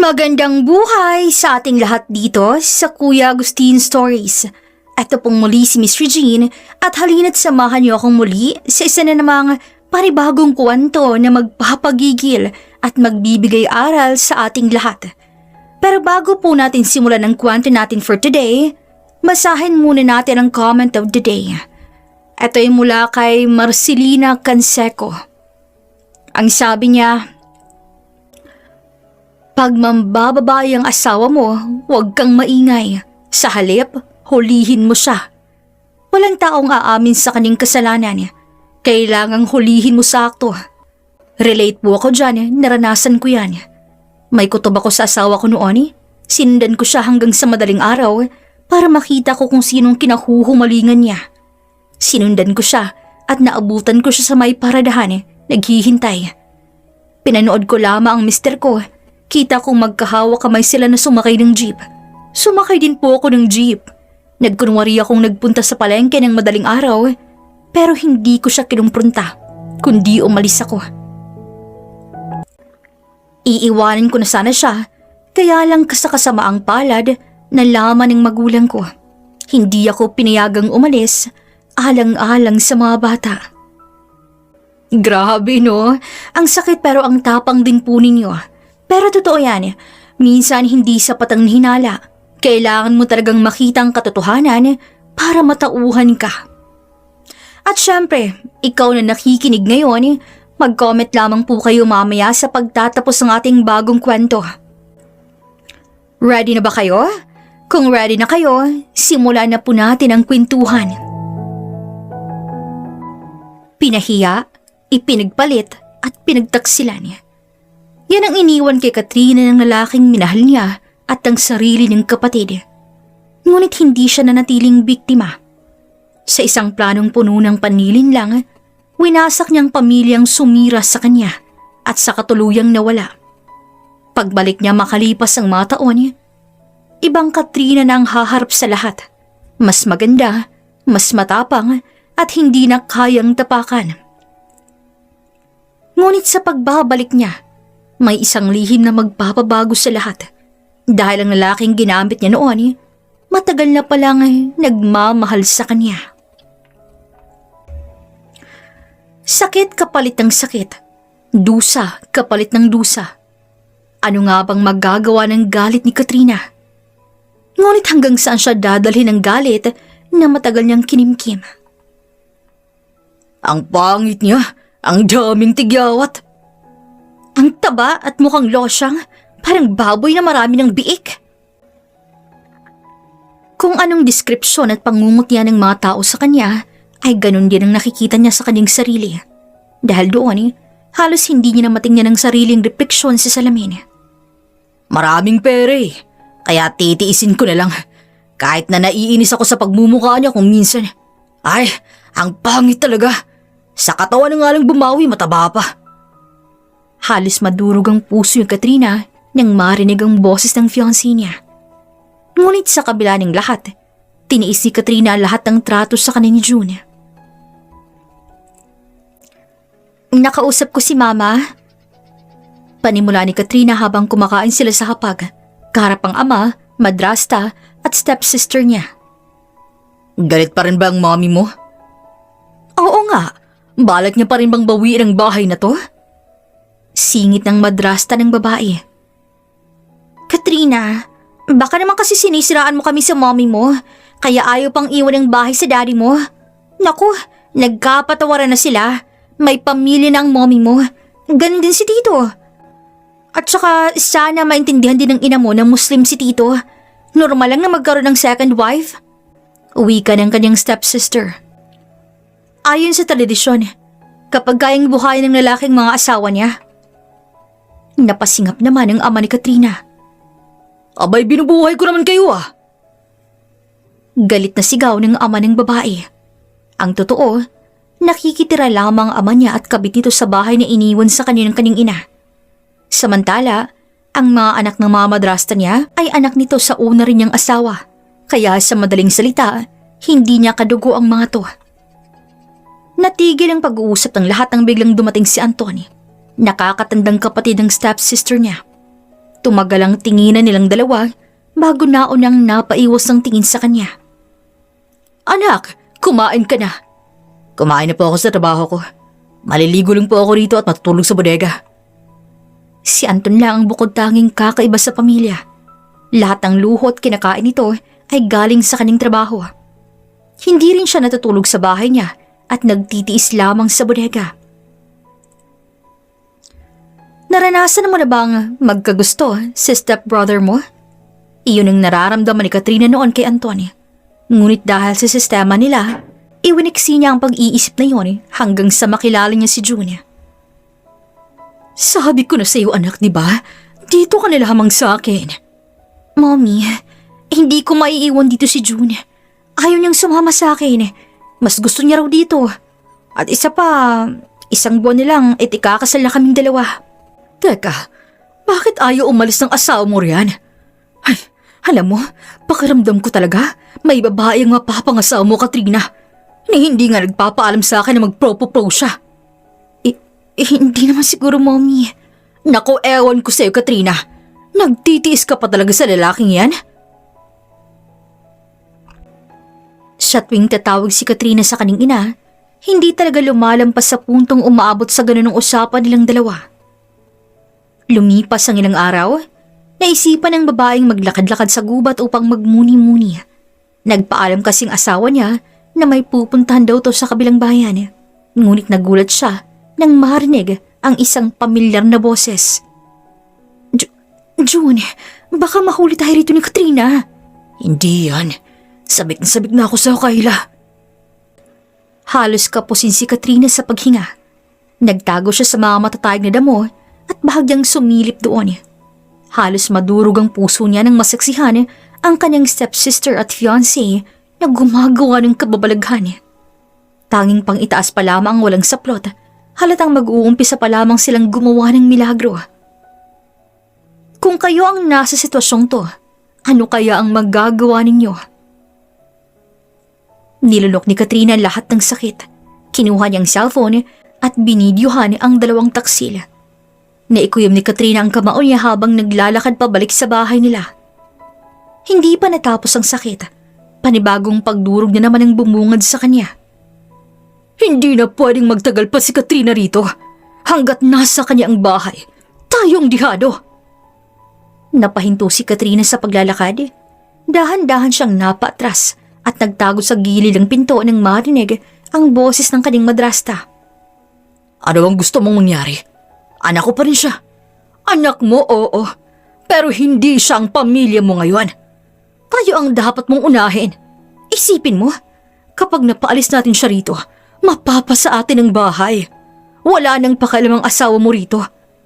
Magandang buhay sa ating lahat dito sa Kuya Agustin Stories. Ito pong muli si Miss Regine at halina't samahan niyo akong muli sa isa na namang panibagong kwento na magpapagigil at magbibigay aral sa ating lahat. Pero bago po natin simulan ang kwento natin for today, basahin muna natin ang comment of the day. Ito ay mula kay Marcelina Canseco. Ang sabi niya, "Pag mambababae ang asawa mo, huwag kang maingay. Sa halip, hulihin mo siya. Walang taong aamin sa kanyang kasalanan. Kailangang hulihin mo sakto." Relate po ako dyan, naranasan ko yan. May kutob ako sa asawa ko noon. Sinundan ko siya hanggang sa madaling araw para makita ko kung sinong kinahuhumalingan niya. Sinundan ko siya at naabutan ko siya sa may paradahan, naghihintay. Pinanood ko lamang ang mister ko. Kita kong magkahawak kamay sila na sumakay ng jeep. Sumakay din po ako ng jeep. Nagkunwari akong nagpunta sa palengke ng madaling araw, pero hindi ko siya kinumpronta, kundi umalis ako. Iiwanan ko na sana siya, kaya lang kasakasamaang palad na laman ng magulang ko. Hindi ako pinayagang umalis, alang-alang sa mga bata. Grabe no, ang sakit pero ang tapang din po ninyo. Pero totoo yan, minsan hindi sapat ang hinala. Kailangan mo talagang makita ang katotohanan para matauhan ka. At syempre, ikaw na nakikinig ngayon, mag-comment lamang po kayo mamaya sa pagtatapos ng ating bagong kwento. Ready na ba kayo? Kung ready na kayo, simulan na po natin ang kwentuhan. Pinahiya, ipinagpalit at pinagtaksilan niya. Yan ang iniwan kay Katrina ng lalaking minahal niya at ang sarili ng kapatid. Ngunit hindi siya nanatiling biktima. Sa isang planong puno ng panilin lang, winasak niyang pamilyang sumira sa kanya at sa katuluyang nawala. Pagbalik niya makalipas ang mga taon, ibang Katrina na ang haharap sa lahat. Mas maganda, mas matapang at hindi na kayang tapakan. Ngunit sa pagbabalik niya, may isang lihim na magpapabago sa lahat. Dahil ang lalaking ginamit niya noon, matagal na palang nagmamahal sa kanya. Sakit kapalit ng sakit. Dusa kapalit ng dusa. Ano nga bang magagawa ng galit ni Katrina? Ngunit hanggang saan siya dadalhin ng galit na matagal niyang kinimkim? Ang pangit niya, ang daming tigyawat. Ang taba at mukhang losyang, parang baboy na marami ng biik. Kung anong deskripsyon at pangungutya ng mga tao sa kanya, ay ganun din ang nakikita niya sa kanyang sarili. Dahil doon, halos hindi niya na matingnan ang sariling refleksyon sa salamin. Maraming pere, kaya titiisin ko na lang. Kahit na naiinis ako sa pagmumukha niya kung minsan. Ay, ang pangit talaga. Sa katawan na nga lang bumawi, mataba pa. Halos madurog ang puso ni Katrina nang marinig ang boses ng fiancé niya. Ngunit sa kabila ng lahat, tiniis ni Katrina lahat ng trato sa kanya ni June. "Nakausap ko si Mama." Panimula ni Katrina habang kumakain sila sa hapag, kaharap ang ama, madrasta at stepsister niya. "Galit pa rin ba ang mommy mo?" "Oo nga, balak niya pa rin bang bawiin ang bahay na to?" Singit ng madrasta ng babae. "Katrina, baka naman kasi sinisiraan mo kami sa mommy mo, kaya ayaw pang iwan ang bahay sa daddy mo. Naku, nagkapatawaran na sila. May pamilya na ang mommy mo. Ganun din si Tito. At saka sana maintindihan din ng ina mo na Muslim si Tito. Normal lang na magkaroon ng second wife." Uwi ka ng kanyang stepsister. Ayon sa tradisyon, kapag kayang buhayin ng lalaking mga asawa niya. Napasingap naman ang ama ni Katrina. "Abay, binubuhay ko naman kayo ah." Galit na sigaw ng ama ng babae. Ang totoo, nakikitira lamang ang ama niya at kabit nito sa bahay na iniwan sa kanya ng kanyang ina. Samantala, ang mga anak ng mga madrasta niya ay anak nito sa una rin niyang asawa. Kaya sa madaling salita, hindi niya kadugo ang mga to. Natigil ang pag-uusap ng lahat nang biglang dumating si Anthony. Nakakatandang kapatid ng stepsister niya. Tumagal ang tinginan nilang dalawa bago naunang napaiwas ng tingin sa kanya. Anak, kumain ka na. Kumain na po ako sa trabaho ko. Maliligo lang po ako rito at matutulog sa bodega. Si Anton lang ang bukod tanging kakaiba sa pamilya. Lahat ng luho at kinakain nito ay galing sa kanyang trabaho. Hindi rin siya natutulog sa bahay niya at nagtitiis lamang sa bodega. Naranasan mo na bang magkagusto si stepbrother mo? Iyon ang nararamdaman ni Katrina noon kay Anton. Ngunit dahil sa sistema nila, iwiniksi niya ang pag-iisip na yun hanggang sa makilala niya si June. Sabi ko na sa iyo anak, di ba? Dito ka na lamang sa akin. Mommy, hindi ko maiiwan dito si June. Ayaw niyang sumama sa akin. Mas gusto niya raw dito. At isa pa, isang buwan nilang ikakasal na kaming dalawa. Teka, bakit ayaw umalis ng asawa mo riyan? Ay, alam mo, pakiramdam ko talaga may babae ang mapapangasawa mo, Katrina. Hindi nga nagpapaalam sa akin na mag-propose siya. Hindi naman siguro, Mommy. Naku, ewan ko sa'yo, Katrina. Nagtitiis ka pa talaga sa lalaking yan? Sa tuwing tatawag si Katrina sa kaning ina, hindi talaga lumalampas sa puntong umaabot sa ganunong usapan nilang dalawa. Lumipas ang ilang araw, naisipan ng babaeng maglakad-lakad sa gubat upang magmuni-muni. Nagpaalam kasing asawa niya na may pupuntahan daw to sa kabilang bayan. Ngunit nagulat siya nang marinig ang isang pamilyar na boses. June, baka mahuli tayo rito ni Katrina. Hindi yan. Sabik na ako sa Kayla. Halos kapusin si Katrina sa paghinga. Nagtago siya sa mga matatayag na damo at bahagyang sumilip doon. Halos madurog ang puso niya nang masaksihan ang kanyang stepsister at fiancé na gumagawa ng kababalaghan. Tanging pang itaas pa lamang ang walang saplot, halatang mag-uumpisa pa lamang silang gumawa ng milagro. Kung kayo ang nasa sitwasyong to, ano kaya ang magagawa ninyo? Nilunok ni Katrina lahat ng sakit. Kinuha niyang cellphone at binidyohan ang dalawang taksil. Naikuyom ni Katrina ang kamao niya habang naglalakad pabalik sa bahay nila. Hindi pa natapos ang sakit. Panibagong pagdurog na naman ang bumungad sa kanya. Hindi na pwedeng magtagal pa si Katrina rito. Hanggat nasa kanya ang bahay, tayong dihado. Napahinto si Katrina sa paglalakad. Dahan-dahan siyang napaatras at nagtago sa gilid ng pinto nang marinig ang boses ng kanyang madrasta. Ano ang gusto mong mangyari? Anak ko pa rin siya. Anak mo, oo. Pero hindi siya ang pamilya mo ngayon. Tayo ang dapat mong unahin. Isipin mo, kapag napaalis natin siya rito, mapapasa atin ang bahay. Wala nang pakialam ang asawa mo rito.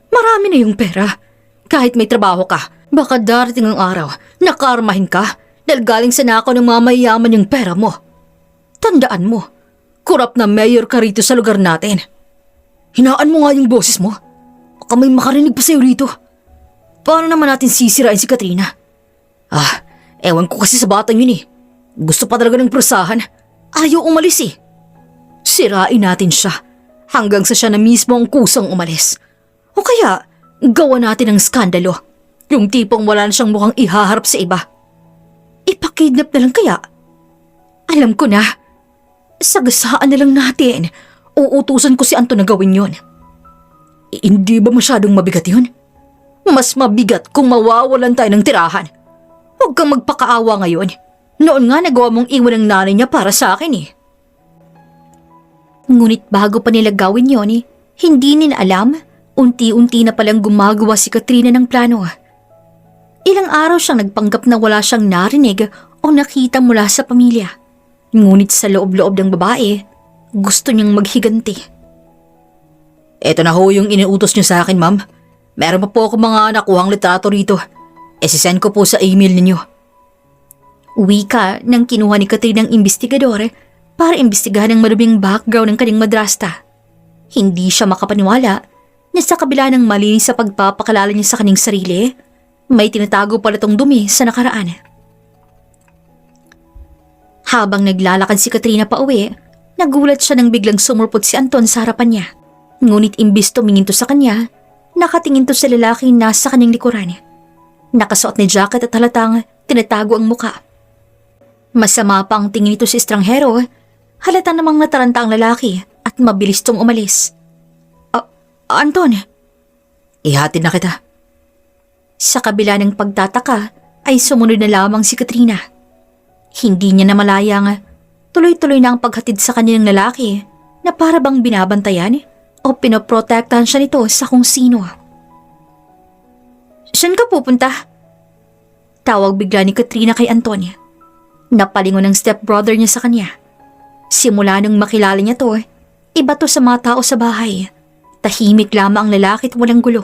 Marami na yung pera. Kahit may trabaho ka, baka darating ang araw na karmahin ka dahil galing sa nako ng mamayaman yung pera mo. Tandaan mo, kurap na mayor ka rito sa lugar natin. Hinaan mo nga yung boses mo. Baka may makarinig pa sa'yo rito. Paano naman natin sisirain si Katrina? Ewan ko kasi sa batang yun eh. Gusto pa talaga ng prasahan. Ayaw umalis eh. Sirain natin siya hanggang sa siya na mismo ang kusang umalis. O kaya, gawa natin ang skandalo. Yung tipong wala na siyang mukhang ihaharap sa iba. Ipakidnap na lang kaya? Alam ko na. Sagasaan na lang natin. Uutusan ko si Anton na gawin yun. Hindi ba masyadong mabigat yun? Mas mabigat kung mawawalan tayo ng tirahan. Huwag kang magpakaawa ngayon. Noon nga nagawa mong iwan ng nanay niya para sa akin eh. Ngunit bago pa nila gawin yun hindi nila alam, unti-unti na palang gumagawa si Katrina ng plano. Ilang araw siyang nagpanggap na wala siyang narinig o nakita mula sa pamilya. Ngunit sa loob-loob ng babae, gusto niyang maghiganti. Eto na ho yung inuutos niyo sa akin, ma'am. Meron pa po ako mga nakuhang litrato rito. Sisend ko po sa email ninyo. Wika nang kinuha ni Katrina ng investigador para imbestigahan ang maruming background ng kanyang madrasta. Hindi siya makapaniwala na sa kabila ng malinis sa pagpapakilala niya sa kanyang sarili, may tinatago pala tong dumi sa nakaraan. Habang naglalakad si Katrina pa uwi, nagulat siya nang biglang sumurpot si Anton sa harapan niya. Ngunit imbis tumingin to sa kanya, nakatingin to sa lalaki nasa kanyang likuran. Nakasuot ni jacket at halatang tinatago ang muka. Masama pa ang tingin nito sa estranghero. Halata namang nataranta ang lalaki at mabilis tong umalis. Anton, ihatid na kita. Sa kabila ng pagtataka ay sumunod na lamang si Katrina. Hindi niya namalayang tuloy-tuloy na ang paghatid sa kanyang lalaki na para bang binabantayan o pinoprotektahan siya nito sa kung sino. Saan ka pupunta? Tawag bigla ni Katrina kay Anton. Napalingon ng stepbrother niya sa kanya. Simula nung makilala niya to, iba to sa mga tao sa bahay. Tahimik lamang ang lalaki at walang gulo.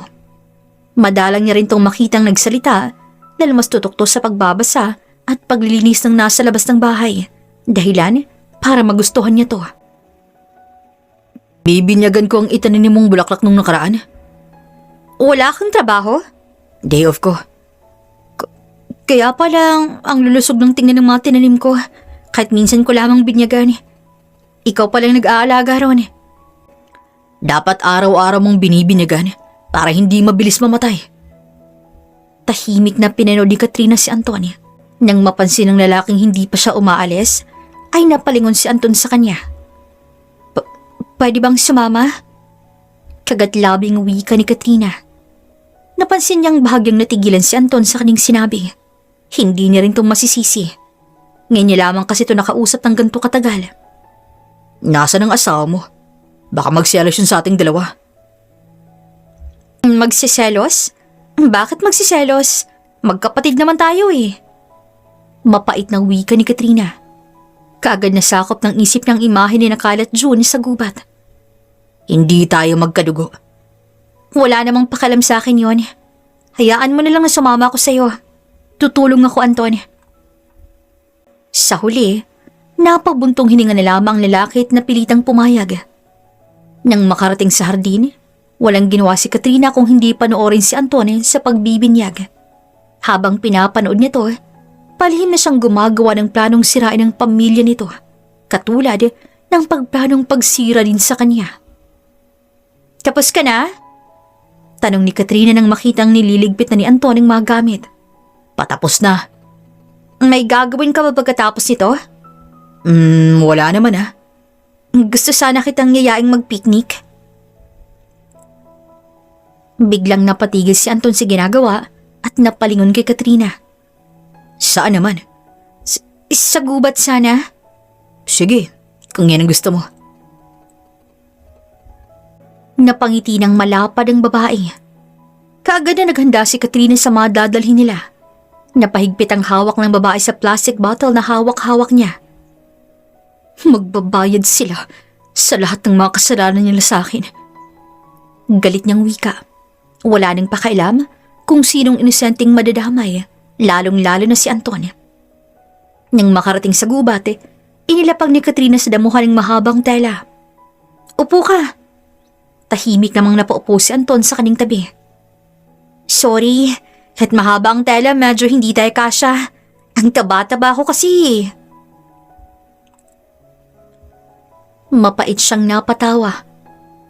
Madalang niya rin tong makitang nagsalita dahil mas tutok to sa pagbabasa at paglilinis ng nasa labas ng bahay. Dahilan para magustuhan niya to. Bibinyagan ko ang itanim mong bulaklak nung nakaraan. Wala kang trabaho? Day off ko. Kaya pala ang lulusog ng tingnan ng mga tinanim ko kahit minsan ko lamang binyagan. Ikaw palang nag-aalaga ron. Dapat araw-araw mong binibinyagan para hindi mabilis mamatay. Tahimik na pinanood ni Katrina si Anton. Nang mapansin ng lalaking hindi pa siya umaalis, ay napalingon si Anton sa kanya. Pwede bang sumama? Kagatlabing wika ni Katrina. Napansin niyang bahagyang natigilan si Anton sa kanyang sinabi. Hindi niya rin itong masisisi. Ngayon niya lamang kasi ito nakausap ng ganito katagal. Nasaan ang asawa mo? Baka magselos yun sa ating dalawa. Magsiselos? Bakit magsiselos? Magkapatid naman tayo eh. Mapait na wika ni Katrina. Kaagad nasakop ng isip ng imahe ni Nakalat June sa gubat. Hindi tayo magkadugo. Wala namang pakalam sa akin yon. Hayaan mo na lang na sumama ko sa'yo. Tutulong ako, Anton. Sa huli, napabuntong hininga na lamang ang lalaki at napilitang pumayag. Nang makarating sa hardin, walang ginawa si Katrina kung hindi panoorin si Anton sa pagbibinyag. Habang pinapanood nito, palihim na siyang gumagawa ng planong sirain ang pamilya nito, katulad ng pagplanong pagsira din sa kanya. Tapos ka na? Tanong ni Katrina nang makitang nililigpit na ni Anton ang mga gamit. Patapos na. May gagawin ka ba pagkatapos nito? Wala naman ah. Gusto sana kitang yayaing mag-picnic. Biglang napatigil si Anton sa ginagawa at napalingon kay Katrina. Saan naman? Sa gubat sana. Sige, kung yan ang gusto mo. Napangiti ng malapad ang babae. Kaagad na naghanda si Katrina sa mga dadalhin nila. Napahigpit ang hawak ng babae sa plastic bottle na hawak-hawak niya. Magbabayad sila sa lahat ng mga kasalanan nila sa akin. Galit niyang wika. Wala nang pakailam kung sinong inosenteng madadamay, lalong-lalo na si Anton. Nang makarating sa gubat, inilapag ni Katrina sa damuhan ng mahabang tela. Upo ka. Tahimik namang napaupo si Anton sa kanyang tabi. Sorry, kahit mahaba ang tela medyo hindi tayo kasya. Ang taba-taba ko kasi. Mapait siyang napatawa.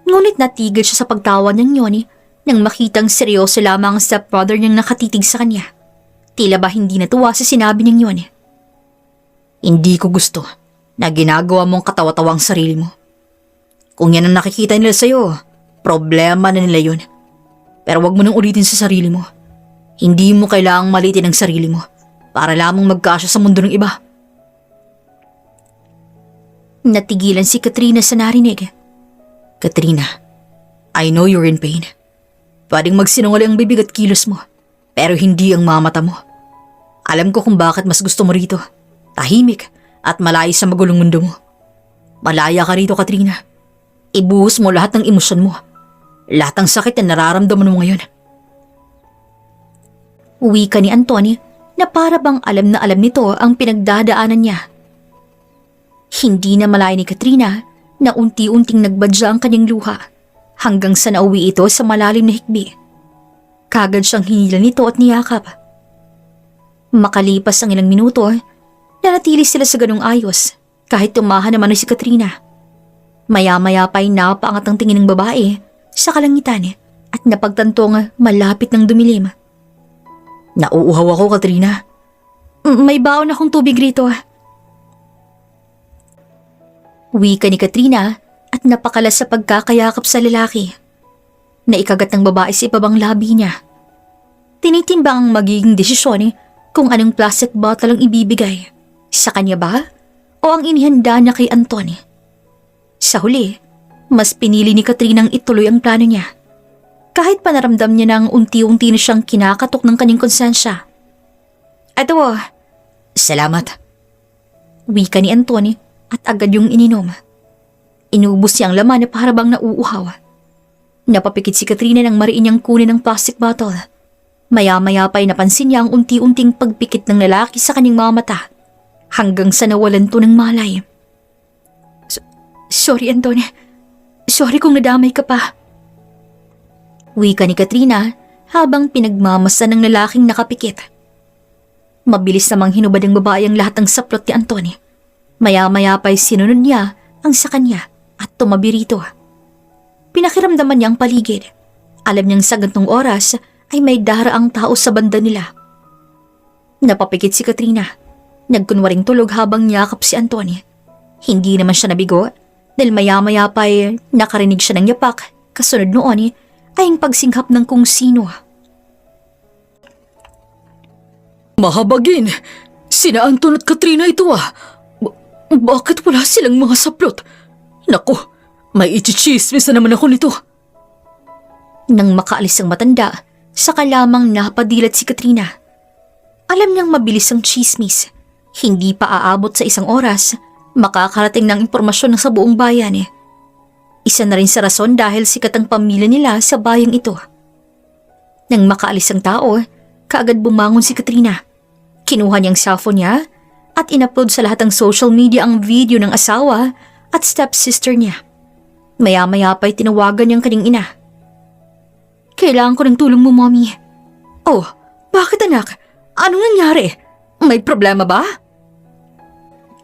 Ngunit natigil siya sa pagtawa ng yun nang makitang seryoso lamang ang stepbrother niyang nakatitig sa kanya. Tila ba hindi natuwa sa sinabi niyang yun. Hindi ko gusto na ginagawa mong katawa-tawa ang sarili mo. Kung yan ang nakikita nila sa'yo, problema na nila yun. Pero wag mo nang ulitin sa sarili mo. Hindi mo kailangang malitin ang sarili mo para lamang magkasya sa mundo ng iba. Natigilan si Katrina sa narinig. Katrina, I know you're in pain. Pwedeng magsinungaling ang bibig at kilos mo, pero hindi ang mamata mo. Alam ko kung bakit mas gusto mo rito. Tahimik at malayo sa magulong mundo mo. Malaya ka rito, Katrina. Ibuhos mo lahat ng emosyon mo. Lahat ng sakit na nararamdaman mo ngayon. Wika ni Antonio na para bang alam na alam nito ang pinagdadaanan niya. Hindi na malaya ni Katrina na unti-unting nagbadya ang kanyang luha hanggang sa nauwi ito sa malalim na hikbi. Kagad siyang hinila nito at niyakap. Makalipas ang ilang minuto, nanatili sila sa ganung ayos kahit tumahan naman na si Katrina. Maya-maya pa'y napaangat ang tingin ng babae sa kalangitan at napagtantong malapit ng dumilim. Nauuhaw ako, Katrina. May baon akong tubig rito. Wika ni Katrina at napakalas sa pagkakayakap sa lalaki. Naikagat ng babae sa ibabang labi niya. Tinitimbang ang magiging desisyon kung anong plastic bottle ang ibibigay. Sa kanya ba? O ang inihanda niya kay Anton? Sa huli, mas pinili ni Katrina ang ituloy ang plano niya. Kahit panaramdam niya nang unti-unti na siyang kinakatok ng kanyang konsensya. Ito, Salamat. wika ni Anton at agad yung ininom. Inubos niya ang laman na para bang nauuhaw. Napapikit si Katrina nang mariin niyang kunin ang plastic bottle. Maya-maya pa'y napansin niya ang unti-unting pagpikit ng lalaki sa kanyang mga mata hanggang sa nawalan to ng malay. Sorry, Anton. Sorry kung nadamay ka pa. Wika ni Katrina habang pinagmamasan ng lalaking nakapikit. Mabilis namang hinubad ng babae ang lahat ng saplot ni Anton. Maya-maya pa'y sinunod niya ang sa kanya at tumabi rito. Pinakiramdaman niya ang paligid. Alam niyang sa gantong oras ay may daraang tao sa banda nila. Napapikit si Katrina. Nagkunwaring tulog habang niyakap si Anton. Hindi naman siya nabigo dahil maya-maya pa'y nakarinig siya ng yapak. Kasunod noon ay ang pagsinghap ng kung sino. Mahabagin! Sina Anton at Katrina ito Bakit wala silang mga saplot? Naku, may ichichismis na naman ako nito. Nang makaalis ang matanda, saka lamang napadilat si Katrina. Alam niyang mabilis ang chismis. Hindi pa aabot sa isang oras, makakarating ng impormasyon sa buong bayan. Isa na rin sa rason dahil sikat ang pamilya nila sa bayang ito. Nang makaalis ang tao, kaagad bumangon si Katrina. Kinuha niyang cellphone niya at in-upload sa lahat ng social media ang video ng asawa at stepsister niya. Maya-maya pa'y tinawagan niyang kanyang ina. Kailangan ko ng tulong mo, Mommy. Oh, bakit anak? Anong nangyari? May problema ba?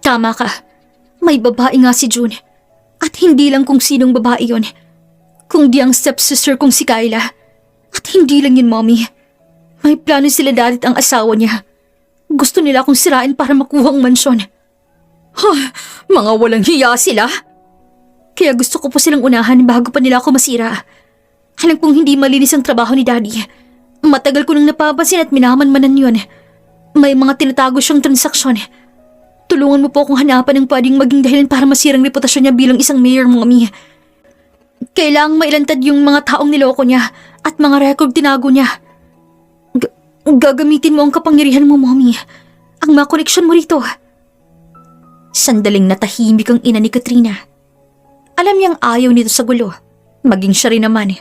Tama ka. May babae nga si June. At hindi lang kung sinong babae yon, kundi ang stepsister kong si Kyla. At hindi lang yun, Mommy. May plano sila dalit ang asawa niya. Gusto nila akong sirain para makuha ang mansyon. Mga walang hiya sila. Kaya gusto ko po silang unahan bago pa nila ako masira. Alam kong hindi malinis ang trabaho ni Daddy. Matagal ko nang napapansin at minamanmanan yun. May mga tinatago siyang transaksyon. Tulungan mo po akong hanapan ng pwedeng maging dahilan para masirang reputasyon niya bilang isang mayor, Mommy. Kailangang mailantad yung mga taong niloko niya at mga record tinago niya. Gagamitin mo ang kapangyarihan mo, Mommy. Ang mga koneksyon mo rito. Sandaling natahimik ang ina ni Katrina. Alam niyang ayaw nito sa gulo. Maging siya rin naman.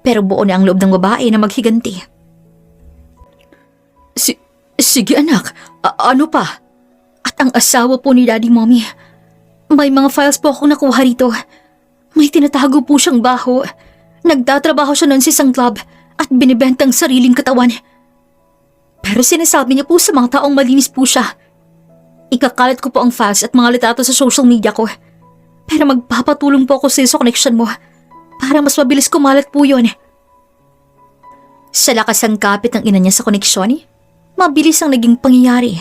Pero buo na ang loob ng babae na maghiganti. Sige anak, ano pa? At ang asawa po ni Daddy, Mommy. May mga files po akong nakuha rito. May tinatago po siyang baho. Nagtatrabaho siya noon sa isang club at binibenta ang sariling katawan. Pero sinasabi niya po sa mga taong malinis po siya. Ikakalat ko po ang files at mga litrato sa social media ko. Pero magpapatulong po ako sa connection mo para mas mabilis kumalat po yun. Sa lakas ang kapit ng ina niya sa koneksyon, mabilis ang naging pangyayari.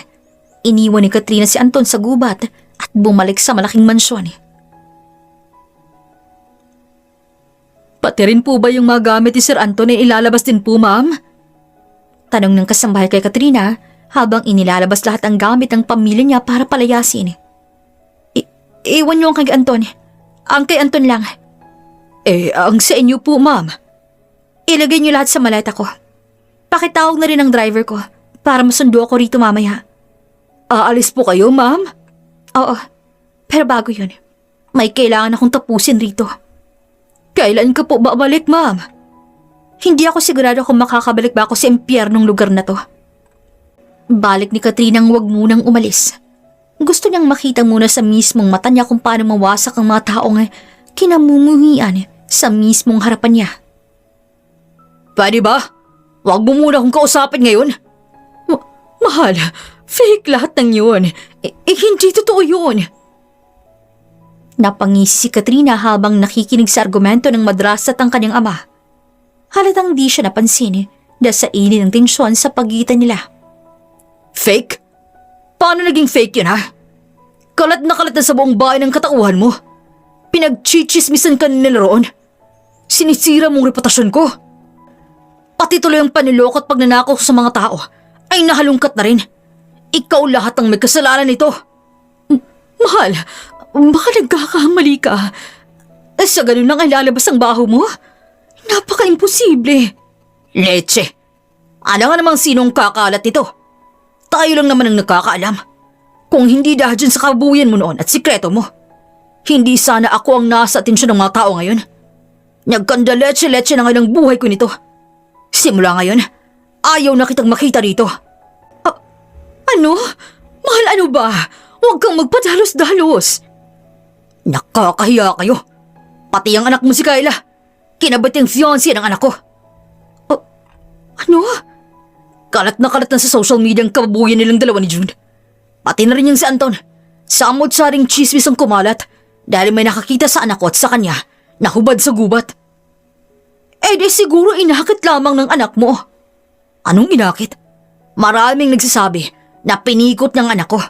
Iniwan ni Katrina si Anton sa gubat at bumalik sa malaking mansyon. Pati rin po ba yung mga gamit ni Sir Anton ay ilalabas din po, ma'am? Tanong ng kasambahay kay Katrina habang inilalabas lahat ang gamit ng pamilya niya para palayasin. Iwan niyo ang kay Anton. Ang kay Anton lang. Ang sa inyo po, ma'am. Ilagay niyo lahat sa maleta ko. Pakitawag na rin ang driver ko para masundo ako rito mamaya. Aalis po kayo, ma'am? Oo, pero bago yun, may kailangan akong tapusin rito. Kailan ka po babalik, ma'am? Hindi ako sigurado kung makakabalik ba ako sa impyernong lugar na to. Balik ni Katrina ang wag munang umalis. Gusto niyang makita muna sa mismong mata niya kung paano mawasak ang mga taong kinamumuhian sa mismong harapan niya. Pwede ba? Huwag mo muna akong kausapin ngayon. Mahal, fake lahat ng yun. Hindi totoo yun. Napangisi si Katrina habang nakikinig sa argumento ng madrasat ang kanyang ama. Halatang di siya napansin dahil sa init ng tensyon sa pagitan nila. Fake? Paano naging fake yun, ha? Kalat na sa buong bahay ng katauhan mo. Pinagchichismisan ka nila roon. Sinisira mong reputasyon ko. Pati tuloy ang paniloko at pagnanakaw sa mga tao ay nahalungkat na rin. Ikaw lahat ang may kasalanan nito. Mahal, baka nagkakamali ka. Sa ganun lang ay lalabas ang baho mo? Napaka-imposible. Leche, alam nga namang sinong kakalat nito. Tayo lang naman ang nakakaalam. Kung hindi dahil dyan sa kabuyan mo noon at sikreto mo, hindi sana ako ang nasa atensyon ng mga tao ngayon. Nagkanda-leche-leche na ngayon ang buhay ko nito. Simula ngayon, ayaw na kitang makita dito. Ano? Mahal, ano ba? Huwag kang magpadalos-dalos. Nakakahiya kayo. Pati ang anak mo si Kyla. Kinabit yung fiancé ng anak ko. Ano? Kalat na sa social media ang kababuyan nilang dalawa ni June. Pati na rin yung si Anton. Samot-saring chismis ang kumalat dahil may nakakita sa anak ko at sa kanya na hubad sa gubat. Di siguro inakit lamang ng anak mo. Anong inakit? Maraming nagsasabi na pinikot ng anak ko.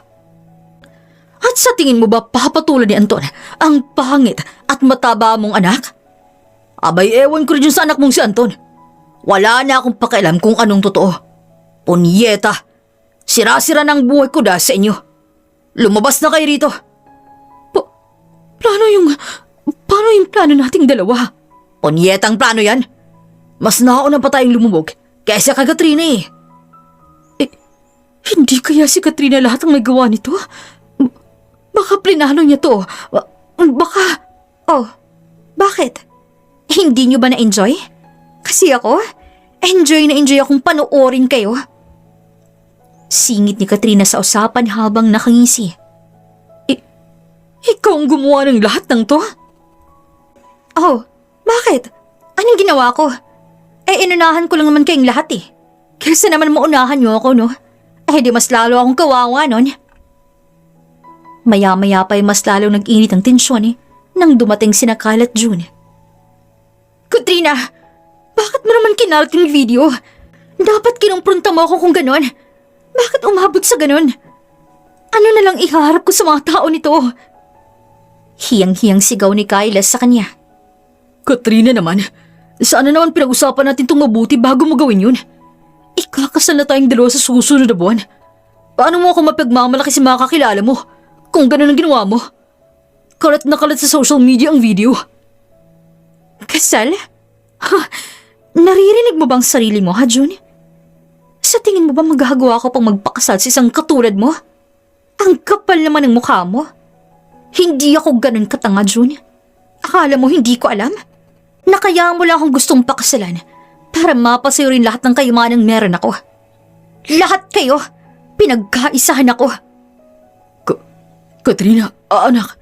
At sa tingin mo ba papatulan ni Anton ang pangit at mataba mong anak? Abay, ewan ko rin sa anak mong si Anton. Wala na akong pakialam kung anong totoo. Punyeta, sira-sira ng buhay ko dahil sa inyo. Lumabas na kayo rito. Paano yung plano nating dalawa? Punyetang plano yan. Mas nauna pa tayong lumubog kaysa kay Katrina eh. Hindi kaya si Katrina lahat ang may gawa nito? Baka plinano niya to. Baka... Oh, bakit? Hindi niyo ba na-enjoy? Kasi ako, enjoy akong panoorin kayo. Singit ni Katrina sa usapan habang nakangisi. Ikaw ang gumawa ng lahat ng to? Oh, bakit? Anong ginawa ko? Inunahan ko lang naman kayong lahat eh. Kaysa naman maunahan niyo ako, no? Di mas lalo akong kawawa nun. Maya-maya pa mas lalo nag-init ang tensyon eh, nang dumating sina Kyle at June. Katrina, bakit mo naman kinalat yung video? Dapat kinumpronta mo ako kung ganon. Bakit umabot sa ganon? Ano na lang iharap ko sa mga tao nito? Hiyang-hiyang sigaw ni Kyle sa kanya. Katrina naman, sana naman pinag-usapan natin itong mabuti bago mo gawin yun. Ikakasal na tayong dalawa sa susunod na buwan. Paano mo ako mapagmamalaki sa mga kakilala mo kung ganun ang ginawa mo? Kalat na kalat sa social media ang video. Kasal? Naririnig mo bang sarili mo, ha, June? Sa tingin mo ba magagawa ko pang magpakasal sa isang katulad mo? Ang kapal naman ng mukha mo. Hindi ako ganun katanga, June. Akala mo hindi ko alam? Nakaya mo lang akong gustong pakasalan para mapasayo rin lahat ng kayamanang meron ako. Lahat kayo, pinagkaisahan ako. Katrina, anak.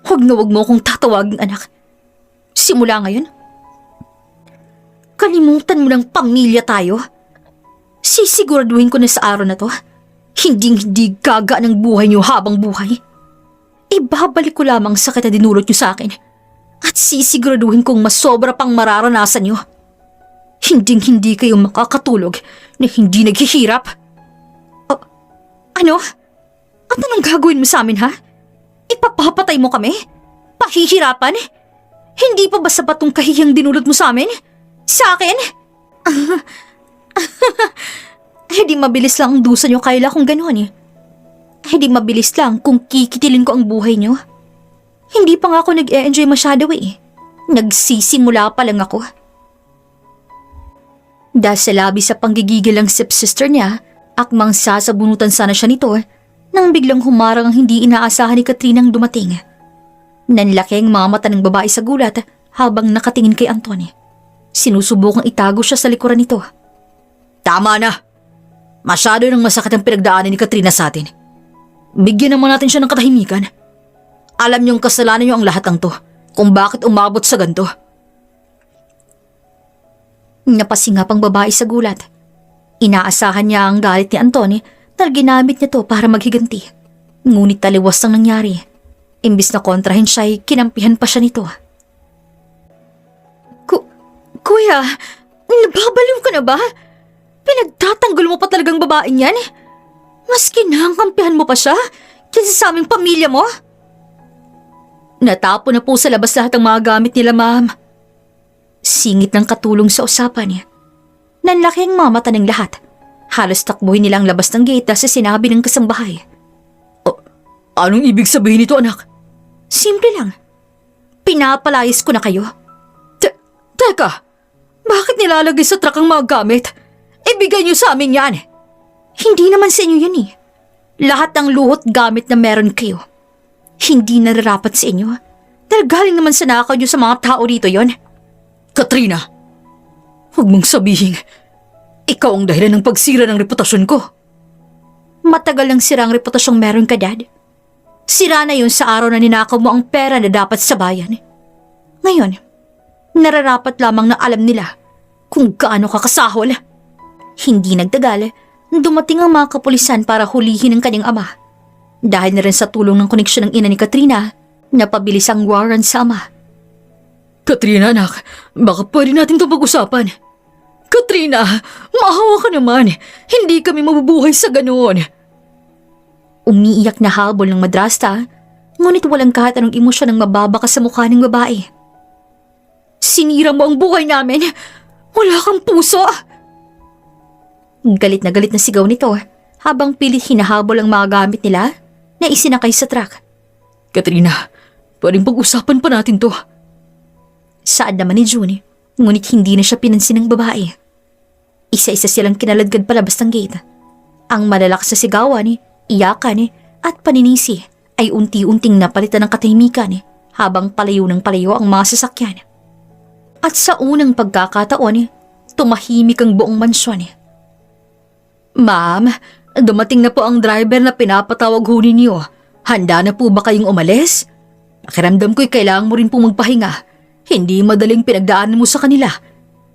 Huwag na huwag mo akong tatawagin anak. Simula ngayon, kalimutan mo ng pamilya tayo. Sisiguraduhin ko na sa araw na to, hindi gaga ng buhay niyo habang buhay. Ibabalik ko lamang sa kita dinulot niyo sa akin at sisiguraduhin kong masobra pang mararanasan niyo. Hindi kayo makakatulog na hindi naghihirap. Ano? At anong gagawin mo sa amin, ha? Ipapapatay mo kami? Pahihirapan? Hindi pa ba sapat tong kahiyang dinulot mo sa amin? Sa akin? Di mabilis lang ang dusa niyo, Kyla, kung gano'n eh. Di mabilis lang kung kikitilin ko ang buhay niyo. Hindi pa nga ako nag-e-enjoy masyado eh. Nagsisimula pa lang ako. Dahil sa labi sa panggigigil ng stepsister niya, akmang sasabunutan sana siya nito nang biglang humarang ang hindi inaasahan ni Katrina ang dumating. Nanlaki ang mga mata ng babae sa gulat habang nakatingin kay Anton. Sinusubukang itago siya sa likuran nito. Tama na! Masyado nang masakit ang pinagdaanan ni Katrina sa atin. Bigyan naman natin siya ng katahimikan. Alam niyong kasalanan niyo ang lahat ng to kung bakit umabot sa ganito. Napasingap ang babae sa gulat. Inaasahan niya ang galit ni Anton dahil ginamit niya to para maghiganti. Ngunit taliwas ang nangyari. Imbis na kontrahin siya, kinampihan pa siya nito. Kuya, Nababaliw ka na ba? Pinagtatanggol mo pa talagang babaeng yan? Mas kinangkampihan mo pa siya kaysa sa aming pamilya mo? Natapon na po sa labas lahat ng mga gamit nila, ma'am. Singit ng katulong sa usapan niya. Nanlaki ang mamata ng lahat. Halos takbuhin nila ang labas ng gate sa sinabi ng kasambahay. Anong ibig sabihin nito, anak? Simple lang. Pinapalayas ko na kayo. Teka, bakit nilalagay sa truck ang mga gamit? Ibigay niyo sa amin yan. Hindi naman sa inyo yun eh. Lahat ng luhot gamit na meron kayo. Hindi nararapat sa inyo. Dahil galing naman sa nakaw niyo sa mga tao rito yon. Katrina, huwag mong sabihin, ikaw ang dahilan ng pagsira ng reputasyon ko. Matagal lang sira ang reputasyong meron ka, Dad. Sira na yun sa araw na ninakaw mo ang pera na dapat sa bayan. Ngayon, nararapat lamang na alam nila kung gaano ka kasahol. Hindi nagtagal, dumating ang mga kapulisan para hulihin ang kanyang ama. Dahil na rin sa tulong ng koneksyon ng ina ni Katrina, napabilis ang warrant sa ama. Katrina, anak, baka pwede natin itong pag-usapan. Katrina, maawa ka naman. Hindi kami mabubuhay sa ganoon. Umiiyak na habol ng madrasta, ngunit walang kahit anong emosyon ang mababaka sa mukha ng babae. Sinira mo ang buhay namin! Wala kang puso! Galit na sigaw nito habang pilit hinahabol ang mga gamit nila na isinakay sa truck. Katrina, pwedeng pag-usapan pa natin to. Saad naman ni June, ngunit hindi na siya pinansin ng babae. Isa-isa silang kinaladkad palabas ng gate. Ang malalakas na sigawan, iyakan at paninisi ay unti-unting napalitan ng katahimikan habang palayo ng palayo ang mga sasakyan. At sa unang pagkakataon, tumahimik ang buong mansyon. Ma'am, dumating na po ang driver na pinapatawag ho ninyo. Handa na po ba kayong umalis? Pakiramdam ko'y kailangan mo rin po magpahinga. Hindi madaling pinagdaanan mo sa kanila.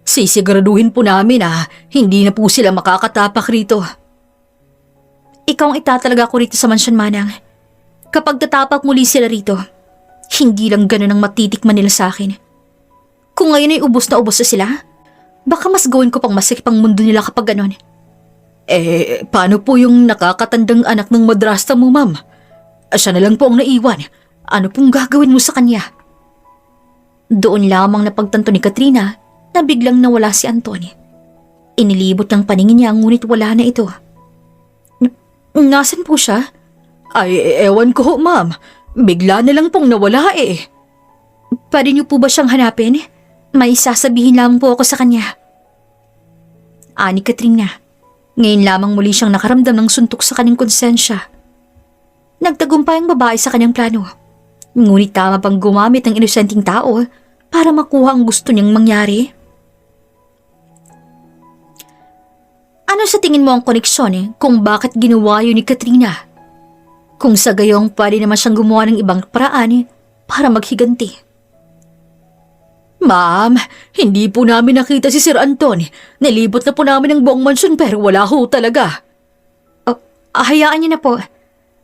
Sisiguraduhin po namin na hindi na po sila makakatapak rito. Ikaw ang itatalaga ko rito sa mansyon, Manang. Kapag tatapak muli sila rito, hindi lang ganun ang matitikman nila sa akin. Kung ngayon ay ubos na sila, baka mas gawin ko pang masikip ang mundo nila kapag ganun. Paano po yung nakakatandang anak ng madrasta mo, ma'am? Siya na lang po ang naiwan. Ano pong gagawin mo sa kanya? Doon lamang napagtanto ni Katrina na biglang nawala si Antonio. Inilibot ng paningin niya ngunit wala na ito. Nasaan po siya? Ay, ewan ko ho, ma'am. Bigla na lang pong nawala eh. Pwede niyo po ba siyang hanapin? May sasabihin lamang po ako sa kanya. Ani Katrina, ngayon lamang muli siyang nakaramdam ng suntok sa kanyang konsensya. Nagtagumpay ang babae sa kanyang plano. Ngunit tama pang gumamit ng inosenteng tao para makuha ang gusto niyang mangyari. Ano sa tingin mo ang koneksyon kung bakit ginawa yun ni Katrina? Kung sa gayong pwede naman siyang gumawa ng ibang paraan para maghiganti. Ma'am, hindi po namin nakita si Sir Anton. Nilibot na po namin ang buong mansyon pero wala ho talaga. Hayaan niyo na po.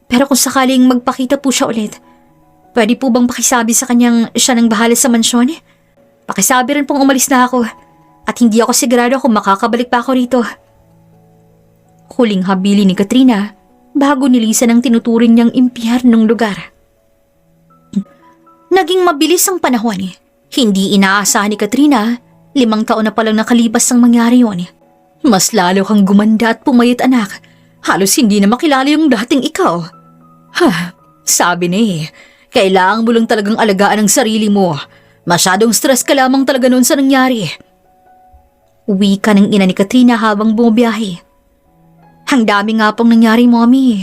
Pero kung sakaling magpakita po siya ulit, pwede po bang pakisabi sa kanyang siya nang bahala sa mansyon? Pakisabi rin pong umalis na ako at hindi ako sigurado kung makakabalik pa ako rito. Huling habili ni Katrina bago nilisan ang tinuturing niyang impyernong lugar. Naging mabilis ang panahon. Hindi inaasahan ni Katrina, 5 taon na palang nakalipas ang mangyari yun. Mas lalo kang gumanda at pumayat, anak. Halos hindi na makilala yung dating ikaw. Sabi ni, kailangan mo lang talagang alagaan ang sarili mo. Masyadong stress ka lamang talaga noon sa nangyari. Uwi ka ng ina ni Katrina habang bumabiyahe. Ang dami nga pong nangyari, Mommy.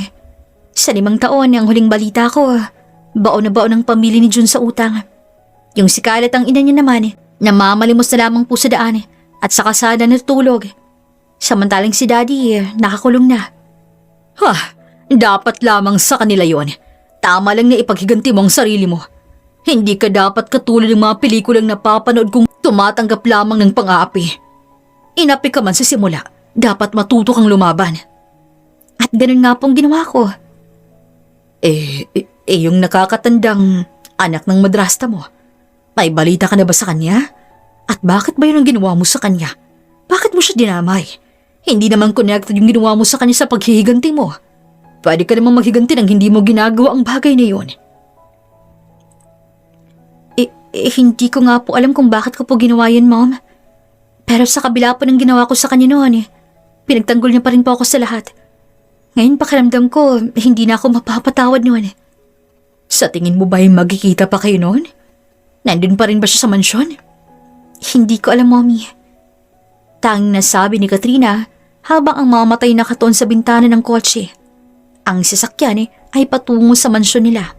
Sa 5 taon, ang huling balita ko, baon na baon ang pamilya ni June sa utang. Yung si Scarlett ang ina niya naman, namamalimos na lamang po sa daan at sa kasada natutulog. Samantalang si Daddy, nakakulong na. Dapat lamang sa kanila yon. Tama lang na ipaghiganti mo ang sarili mo. Hindi ka dapat katulad ng mga pelikulang napapanood kung tumatanggap lamang ng pang-aapi. Inapi ka man sa simula, dapat matuto kang lumaban. At ganun nga pong ginawa ko. Yung nakakatandang anak ng madrasta mo, may balita ka na ba sa kanya? At bakit ba yun ang ginawa mo sa kanya? Bakit mo siya dinamay? Hindi naman connected yung ginawa mo sa kanya sa paghihiganti mo. Pwede ka namang maghiganti nang hindi mo ginagawa ang bagay na yun. Hindi ko nga po alam kung bakit ko po ginawa yun, Mom. Pero sa kabila po ng ginawa ko sa kanya noon, pinagtanggol niya pa rin po ako sa lahat. Ngayon pakiramdam ko, hindi na ako mapapatawad noon. Sa tingin mo ba ay magkikita pa kayo noon? Nandun pa rin ba siya sa mansyon? Hindi ko alam, Mommy. Tanging nasabi ni Katrina habang ang mamatay na katuon sa bintana ng kotse. Ang sasakyan ay patungo sa mansyon nila.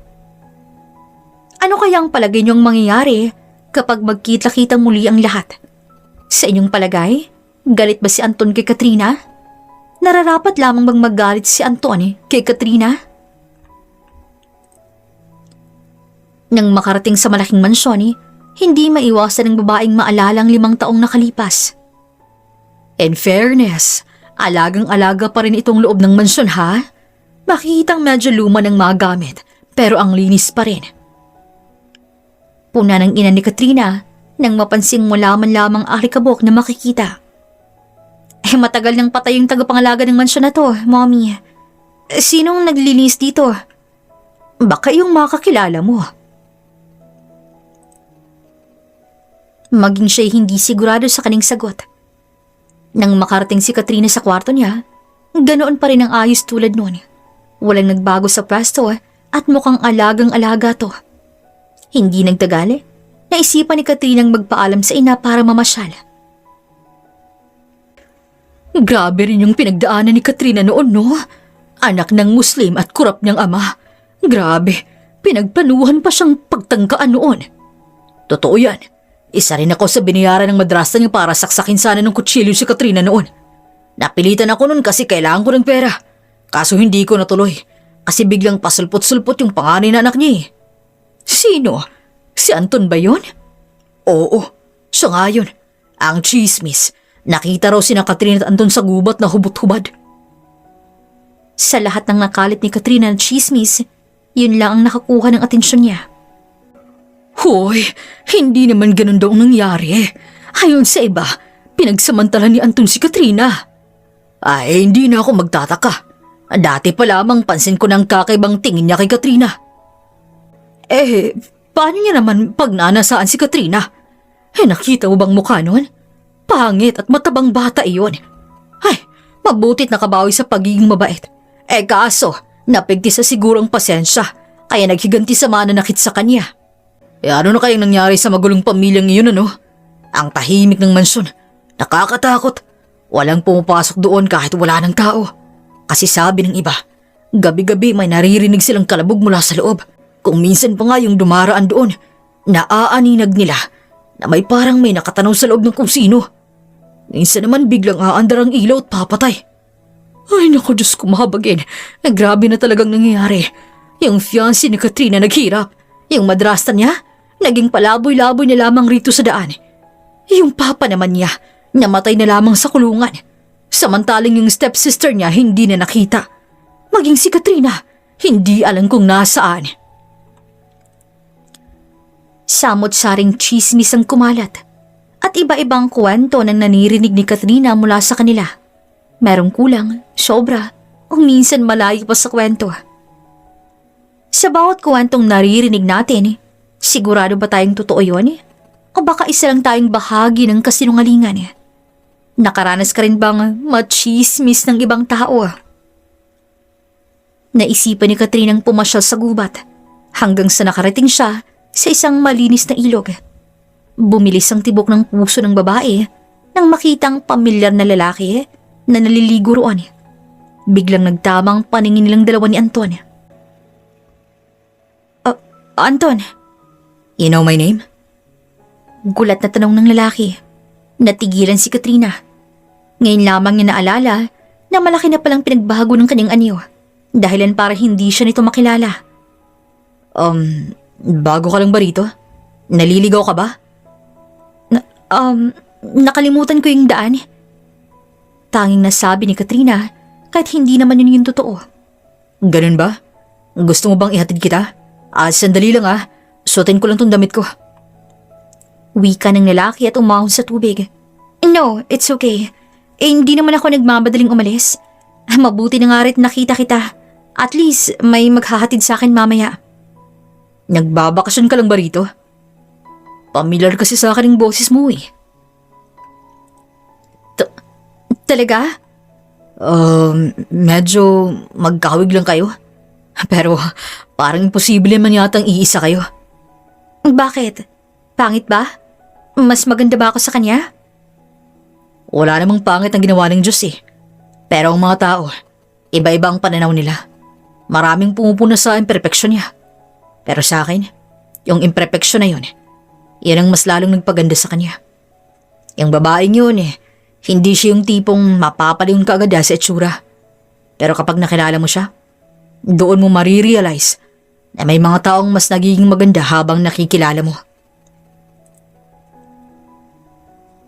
Ano kaya ang palagay niyong mangyayari kapag magkita-kitang muli ang lahat? Sa inyong palagay, galit ba si Anton kay Katrina? Nararapat lamang bang magalit si Anton kay Katrina? Nang makarating sa malaking mansyon, hindi maiwasan ng babaeng maalala ang 5 taong nakalipas. In fairness, alagang-alaga pa rin itong loob ng mansyon ha? Makikitang medyo luma ng mga gamit, pero ang linis pa rin. Puna ng ina ni Katrina nang mapansing wala man lamang alikabok na makikita. Matagal nang patay yung tagapangalaga ng mansyon na to, Mommy. Sinong naglilinis dito? Baka yung makakilala mo. Maging siya'y hindi sigurado sa kaning sagot. Nang makarating si Katrina sa kwarto niya, ganoon pa rin ang ayos tulad noon. Walang nagbago sa pwesto at mukhang alagang-alaga to. Hindi nagtagal, naisipan ni Katrinang magpaalam sa ina para mamasyal. Grabe rin yung pinagdaanan ni Katrina noon, no? Anak ng Muslim at kurap niyang ama. Grabe, pinagplanuhan pa siyang pagtangkaan noon. Totoo yan. Isa rin ako sa binayaran ng madrasa niya para saksakin sana ng kutsilyo si Katrina noon. Napilitan ako noon kasi kailangan ko ng pera. Kaso hindi ko natuloy kasi biglang pasulpot-sulpot yung panganay na anak niya. Sino? Si Anton ba yun? Oo, siya nga yun. Ang chismis. Nakita raw sina Katrina at Anton sa gubat na hubot-hubad. Sa lahat ng nakalit ni Katrina na chismis, yun lang ang nakakuha ng atensyon niya. Hoy, hindi naman ganun daw nangyari. Ayon sa iba, pinagsamantala ni Anton si Katrina. Ay, hindi na ako magtataka. Dati pa lamang pansin ko ng kakaibang tingin niya kay Katrina. Paano niya naman pagnanasaan si Katrina? Nakita mo bang mukha nun? Pangit at matabang bata iyon. Ay, mabutit nakabawi sa pagiging mabait. Kaso, napigtis sa sigurong pasensya, kaya naghiganti sa mananakit sa kanya. Ano na kayang nangyari sa magulong pamilyang iyon, ano? Ang tahimik ng mansyon. Nakakatakot. Walang pumapasok doon kahit wala ng tao. Kasi sabi ng iba, gabi-gabi may naririnig silang kalabog mula sa loob. Kung minsan pa nga yung dumaraan doon, naaaninag nila na may parang may nakatanaw sa loob ng kung sino. Minsan naman biglang aandar ang ilaw at papatay. Ay naku, Diyos ko mahabagin. Grabe na talagang nangyayari. Yung fiancé ni Katrina naghirap. Yung madrasta niya, naging palaboy-laboy na lamang rito sa daan. Yung papa naman niya, namatay na lamang sa kulungan. Samantaling yung stepsister niya hindi na nakita. Maging si Katrina, hindi alam kung nasaan. Samot-saring chismis ang kumalat at iba-ibang kwento nang nanirinig ni Katrina mula sa kanila. Merong kulang, sobra, o minsan malayo pa sa kwento. Sa bawat kwentong naririnig natin, sigurado ba tayong totoo yun? O baka isa lang tayong bahagi ng kasinungalingan? Nakaranas ka rin bang machismis ng ibang tao? Naisipan ni Katrinang pumasyal sa gubat hanggang sa nakarating siya sa isang malinis na ilog. Bumilis ang tibok ng puso ng babae nang makitang pamilyar na lalaki na naliligo roon. Biglang nagtamang paningin nilang dalawa ni Anton. Anton? You know my name? Gulat na tanong ng lalaki. Natigilan si Katrina. Ngayon lamang niya naalala na malaki na palang pinagbago ng kanyang anyo. Dahilan para hindi siya nito makilala. Bago ka lang ba rito? Naliligaw ka ba? Nakalimutan ko yung daan. Tanging nasabi ni Katrina kahit hindi naman yun yung totoo. Ganun ba? Gusto mo bang ihatid kita? Sandali lang suotin ko lang tong damit ko. Wika ng lalaki at umahon sa tubig. No, it's okay. Hindi naman ako nagmamadaling umalis. Mabuti na nga rin nakita kita. At least, may maghahatid sa akin mamaya. Nagbabakasyon ka lang ba rito? Pamilyar kasi sa akin ang boses mo eh. Talaga? Medyo magkahawig lang kayo. Pero parang imposible man yatang iisa kayo. Bakit? Pangit ba? Mas maganda ba ako sa kanya? Wala namang pangit ang ginawa ng Diyos eh. Pero ang mga tao, iba-iba ang pananaw nila. Maraming pumupuna sa imperfeksyon niya. Pero sa akin, yung imperfeksyon na yun, yan ang mas lalong nagpaganda sa kanya. Yung babaeng yun hindi siya yung tipong mapapaliw ka agad sa itsura. Pero kapag nakilala mo siya, doon mo marirealize na may mga taong mas nagiging maganda habang nakikilala mo.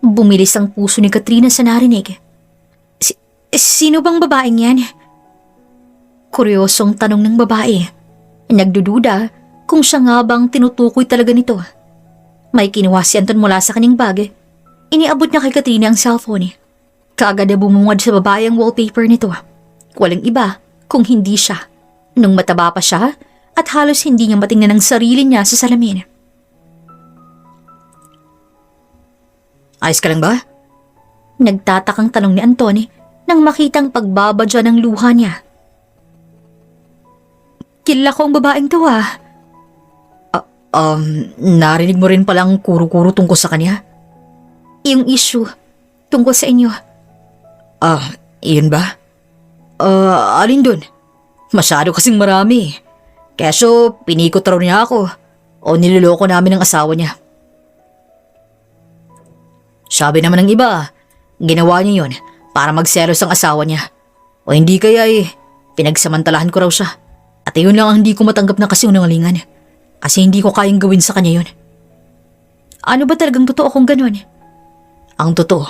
Bumilis ang puso ni Katrina sa narinig. Sino bang babaeng yan? Kuryosong tanong ng babae. Nagdududa kung siya nga bang tinutukoy talaga nito. May kinuha si Anton mula sa kanyang bag. Iniabot niya kay Katrina ang cellphone. Kaagad na bumungad sa babae ang wallpaper nito. Walang iba kung hindi siya. Nung mataba pa siya at halos hindi niya matingnan ang sarili niya sa salamin. Ayos ka lang ba? Nagtatakang tanong ni Anton nang makitang pagbabadya ng luha niya. Kilala ko ang babaeng to Narinig mo rin palang kuro-kuro tungkol sa kanya? Yung issue tungkol sa inyo. Iyon ba? Alin dun? Masyado kasing marami. Keso, pinikot raw niya ako o niloloko namin ng asawa niya. Sabi naman ng iba, ginawa niya yun para magselos ang asawa niya. O hindi kaya pinagsamantalahan ko raw siya. At yun lang ang hindi ko matanggap na kasinungalingan. Kasi hindi ko kayang gawin sa kanya yun. Ano ba talagang totoo kung ganun? Ang totoo,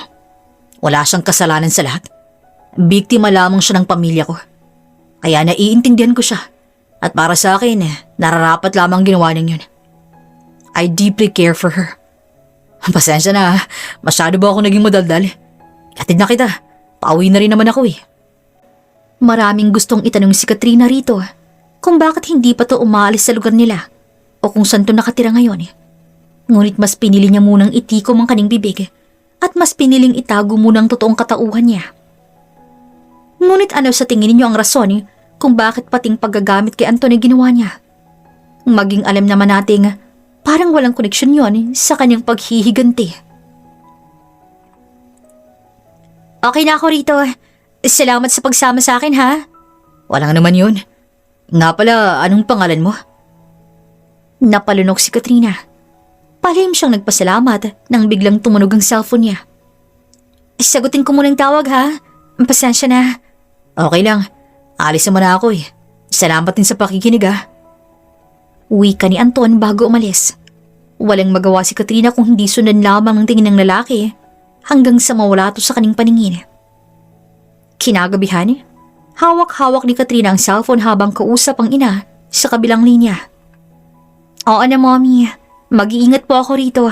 wala siyang kasalanan sa lahat. Biktima lamang siya ng pamilya ko. Kaya naiintindihan ko siya. At para sa akin, nararapat lamang ginawa niya yun. I deeply care for her. Pasensya na, masyado ba ako naging madaldal? Katid na kita, pauwi na rin naman ako eh. Maraming gustong itanong si Katrina rito kung bakit hindi pa to umaalis sa lugar nila o kung saan to nakatira ngayon. Ngunit mas pinili niya munang itikom ang kaning bibig at mas piniling itago munang totoong katauhan niya. Ngunit ano sa tingin ninyo ang rason kung bakit pating paggagamit kay Anton ay ginawa niya? Maging alam naman nating parang walang koneksyon yon sa kanyang paghihiganti. Okay na ako rito. Salamat sa pagsama sa akin ha. Walang naman yun. Nga pala, anong pangalan mo? Napalunok si Katrina. Palihim siyang nagpasalamat nang biglang tumunog ang cellphone niya. Sagutin ko muna ang tawag ha. Pasensya na. Okay lang. Alis naman ako eh. Salamat din sa pakikinig ha. Wika ni Anton bago umalis. Walang magawa si Katrina kung hindi sundan lamang ng tingin ng lalaki hanggang sa mawala to sa kaning paningin. Kinagabihan, hawak-hawak ni Katrina ang cellphone habang kausap ang ina sa kabilang linya. Oo na, Mommy. Mag-iingat po ako rito.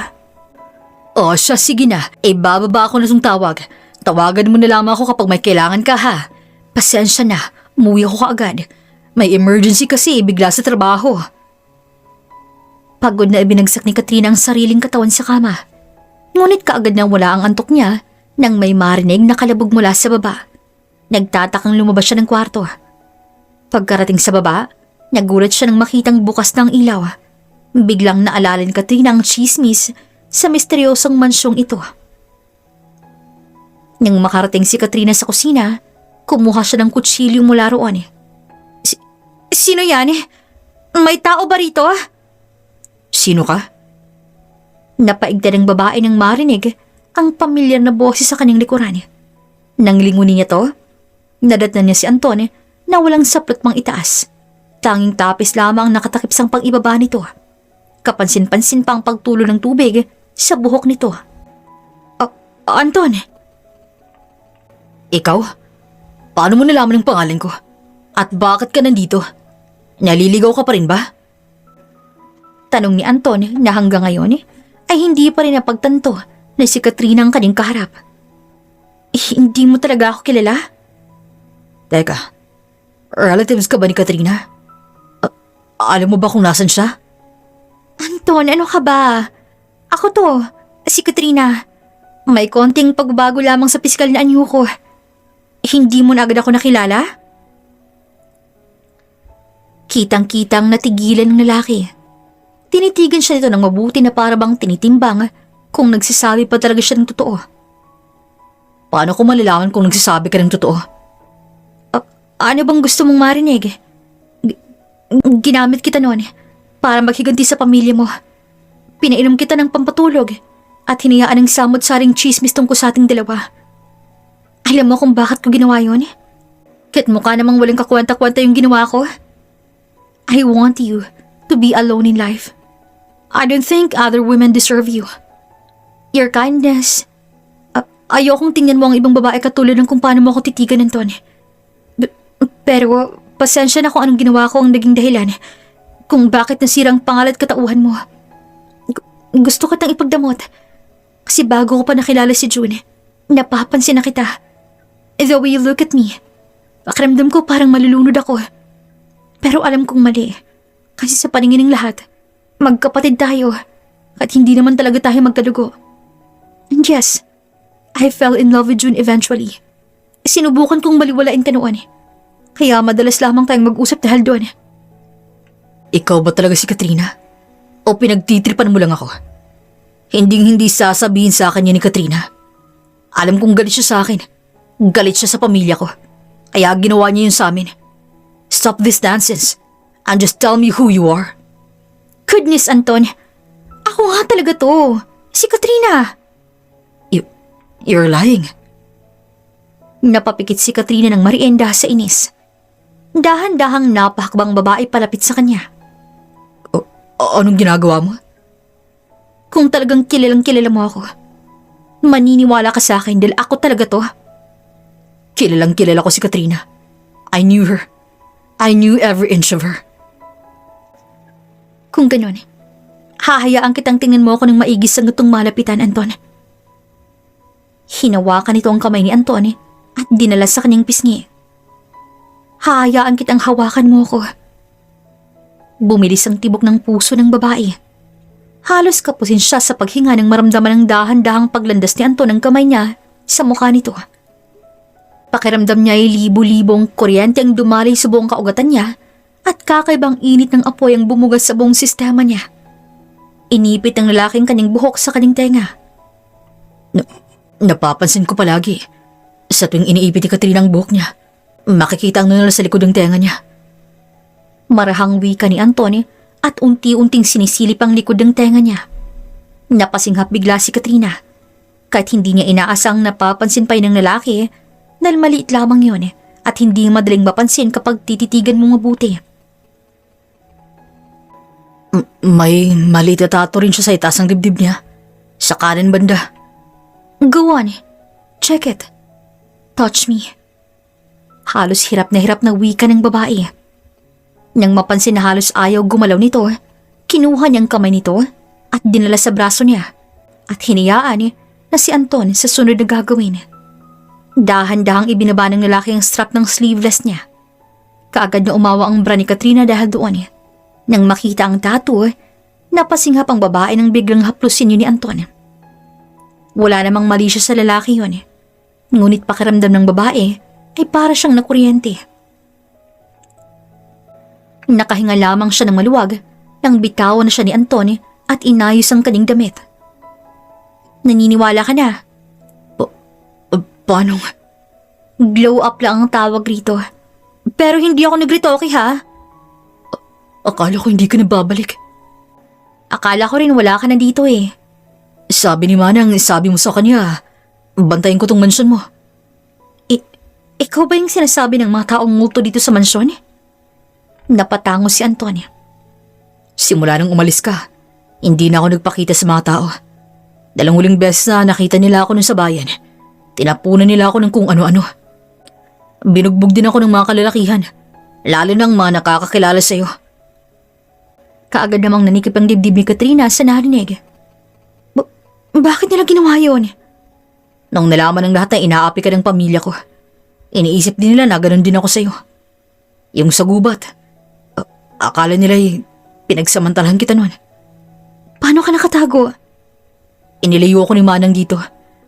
O siya, sige na. Bababa ako na itong tawag. Tawagan mo na lamang ako kapag may kailangan ka ha. Pasensya na, umuwi ako kaagad. May emergency kasi bigla sa trabaho. Pagod na ibinagsak ni Katrina ang sariling katawan sa kama. Ngunit kaagad na wala ang antok niya nang may marinig na kalabog mula sa baba. Nagtatakang lumabas siya ng kwarto. Pagkarating sa baba, nagulat siya nang makitang bukas ng ilaw. Biglang naalala ni Katrina ang chismis sa misteryosong mansyong ito. Nang makarating si Katrina sa kusina, kumuha siya ng kutsilyo mula roon. Sino yan? May tao ba rito? Sino ka? Napaigda ng babae nang marinig ang pamilyar na boses sa kanyang likuran. Nang lingunin niya to, nadatnan niya si Anton na walang saplot pang itaas. Tanging tapis lamang nakatakip sang pag-ibaba nito. Kapansin-pansin pa ang pagtulo ng tubig sa buhok nito. Anton! Ikaw? Paano mo nalaman ang pangalan ko? At bakit ka nandito? Naliligaw ka pa rin ba? Tanong ni Anton na hanggang ngayon ay hindi pa rin napagtanto na si Katrina ang kanyang kaharap. Hindi mo talaga ako kilala? Teka, relatives ka ba ni Katrina? Alam mo ba kung nasan siya? Anton, ano ka ba? Ako to, si Katrina. May konting pagbabago lamang sa piskal na anyo ko. Hindi mo na agad ako nakilala? Kitang-kitang natigilan ng lalaki. Tinitigan siya nito ng mabuti na para bang tinitimbang kung nagsasabi pa talaga siya ng totoo. Paano ko malalaman kung nagsasabi ka ng totoo? Ano bang gusto mong marinig? Ginamit kita noon para maghiganti sa pamilya mo. Pinainom kita ng pampatulog at hinayaan ng samot-saring chismis tungkol sa ating dalawa. Alam mo kung bakit ko ginawa yun? Kahit mukha namang walang kakwenta-kwenta yung ginawa ko. I want you to be alone in life. I don't think other women deserve you. Your kindness. Ayokong tingnan mo ang ibang babae katulad ng kung paano mo ako titigan, Anton. Pero pasensya na kung anong ginawa ko ang naging dahilan kung bakit nasira ang pangalan at katauhan mo. Gusto kitang ipagdamot kasi bago ko pa nakilala si June, napapansin na kita. The way you look at me, pakiramdam ko parang malulunod ako. Pero alam kong mali kasi sa paningin ng lahat, magkapatid tayo at hindi naman talaga tayo magkadugo. And yes, I fell in love with June eventually. Sinubukan kong baliwalain ka noon. Kaya madalas lamang tayong mag-usap dahil doon. Ikaw ba talaga si Katrina? O pinagtitripan mo lang ako? Hinding-hindi sasabihin sa akin yan ni Katrina. Alam kong galit siya sa akin. Galit siya sa pamilya ko. Kaya ginawa niya yun sa amin. Stop this nonsense and just tell me who you are. Goodness, Anton. Ako nga talaga to. Si Katrina. You're lying. Napapikit si Katrina ng marienda sa inis. Dahan-dahang napahakbang babae palapit sa kanya. Anong ginagawa mo? Kung talagang kilalang kilala mo ako, maniniwala ka sa akin dahil ako talaga to. Kilalang kilala ko si Katrina. I knew her. I knew every inch of her. Kung ganun, hahayaan kitang tingnan mo ako ng maigis sa ngutong malapitan, Anton. Hinawakan nito ang kamay ni Anton at dinala sa kanyang pisngi. Hahayaan kitang hawakan mo ako. Bumilis ang tibok ng puso ng babae. Halos kapusin siya sa paghinga ng maramdaman ng dahan-dahang paglandas ni Anton ng kamay niya sa mukha nito. Pakiramdam niya ay libo-libong kuryente ang dumalay sa buong kaugatan niya at kakaibang init ng apoy ang bumugas sa buong sistema niya. Inipit ng lalaking kanyang buhok sa kanyang tenga. Napapansin ko palagi. Sa tuwing iniipit ni Katrina ang buhok niya, makikita ang nunal sa likod ng tenga niya. Marahang wika ni Anton at unti-unting sinisilip ang likod ng tenga niya. Napasinghap bigla si Katrina. Kahit hindi niya inaasang napapansin pa yun ng lalaki dahil maliit lamang yun at hindi madaling mapansin kapag tititigan mo mabuti. May maliit na tato rin siya sa itaas ng dibdib niya. Sa kanan banda. Go on. Check it. Touch me. Halos hirap na wika ng babae. Nang mapansin na halos ayaw gumalaw nito, kinuha niyang kamay nito at dinala sa braso niya at hinayaan na si Anton sa sunod na gagawin. Dahan-dahang ibinaba ng lalaki ang strap ng sleeveless niya. Kaagad na umawa ang bra ni Katrina dahil doon. Nang makita ang tattoo, napasinghap ang babae nang biglang haplusin yun ni Anton. Wala namang mali siya sa lalaki yun. Ngunit pakiramdam ng babae ay para siyang nakuryente. Nakahinga lamang siya ng maluwag nang bitawan na siya ni Anton at inayos ang kanyang damit. Naniniwala ka na? Paano? Glow up lang ang tawag rito. Pero hindi ako nagritoke ha? Akala ko hindi ka nababalik. Akala ko rin wala ka na dito eh. Sabi ni Manang, sabi mo sa kanya, bantayin ko tong mansyon mo. Ikaw ba yung sinasabi ng mga taong multo dito sa mansyon? Napatango si Anton. Simula nang umalis ka, hindi na ako nagpakita sa mga tao. Dalang huling beses na nakita nila ako nun sa bayan. Tinapunan nila ako ng kung ano-ano. Binugbog din ako ng mga kalalakihan, lalo ng mga nakakakilala sa'yo. Kaagad namang nanikip ang dibdib ni Katrina sa narinig. Bakit nila ginawa yun? Nung nalaman ng lahat na inaapi ka ng pamilya ko, iniisip din nila na ganun din ako sa'yo. Yung sa gubat, akala nila pinagsamantalahan kita noon. Paano ka nakatago? Inilayo ko ni Manang dito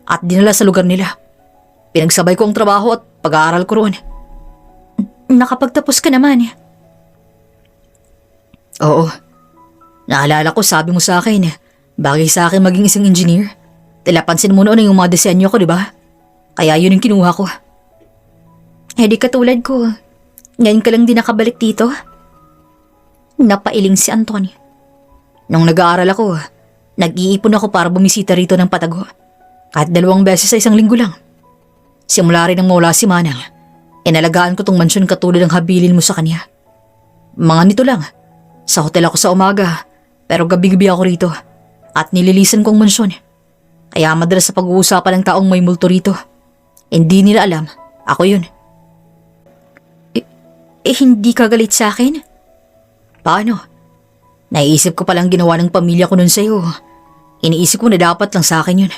at dinala sa lugar nila. Pinagsabay ko ang trabaho at pag-aaral ko roon. Nakapagtapos ka naman. Oo. Naalala ko, sabi mo sa akin, bagay sa akin maging isang engineer. Tilapansin mo noon yung mga disenyo ko, di ba? Kaya yun yung kinuha ko. Di katulad ko. Ngayon ka lang din nakabalik dito. Napailing si Anthony. Nung nag-aaral ako, nag-iipon ako para bumisita rito ng patago. Kahit 2 beses sa isang linggo lang. Simula rin nang mawala si Manang, inalagaan ko tong mansyon katulad ng habilin mo sa kanya. Mga nito lang, sa hotel ako sa umaga, pero gabi-gabi ako rito at nililisan kong mansyon. Kaya madalas sa pag-uusapan ng taong may multo rito. Hindi nila alam, ako yun. Hindi ka galit sa akin? Paano? Naiisip ko palang ginawa ng pamilya ko nun sa'yo. Iniisip ko na dapat lang sa akin yun.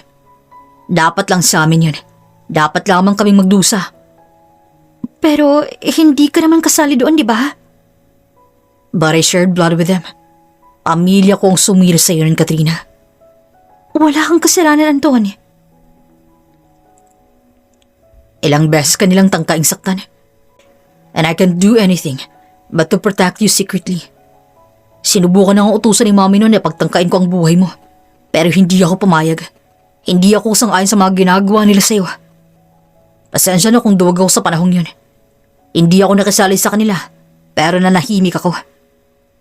Dapat lang sa amin yun. Dapat lamang kaming magdusa. Pero hindi ka naman kasali doon, di ba? But I shared blood with them. Pamilya ko ang sumira sa'yo nun, Katrina. Wala kang kasalanan, Anton. Ilang beses ka nilang tangkaing saktan. And I can't do anything but to protect you secretly. Sinubukan na akong utusan ni Mami noon na pagtangkain ko ang buhay mo. Pero hindi ako pumayag. Hindi ako sang-ayon sa mga ginagawa nila sa'yo. Pasensya na kung duwag ako sa panahong yun. Hindi ako nakisali sa kanila, pero nanahimik ako.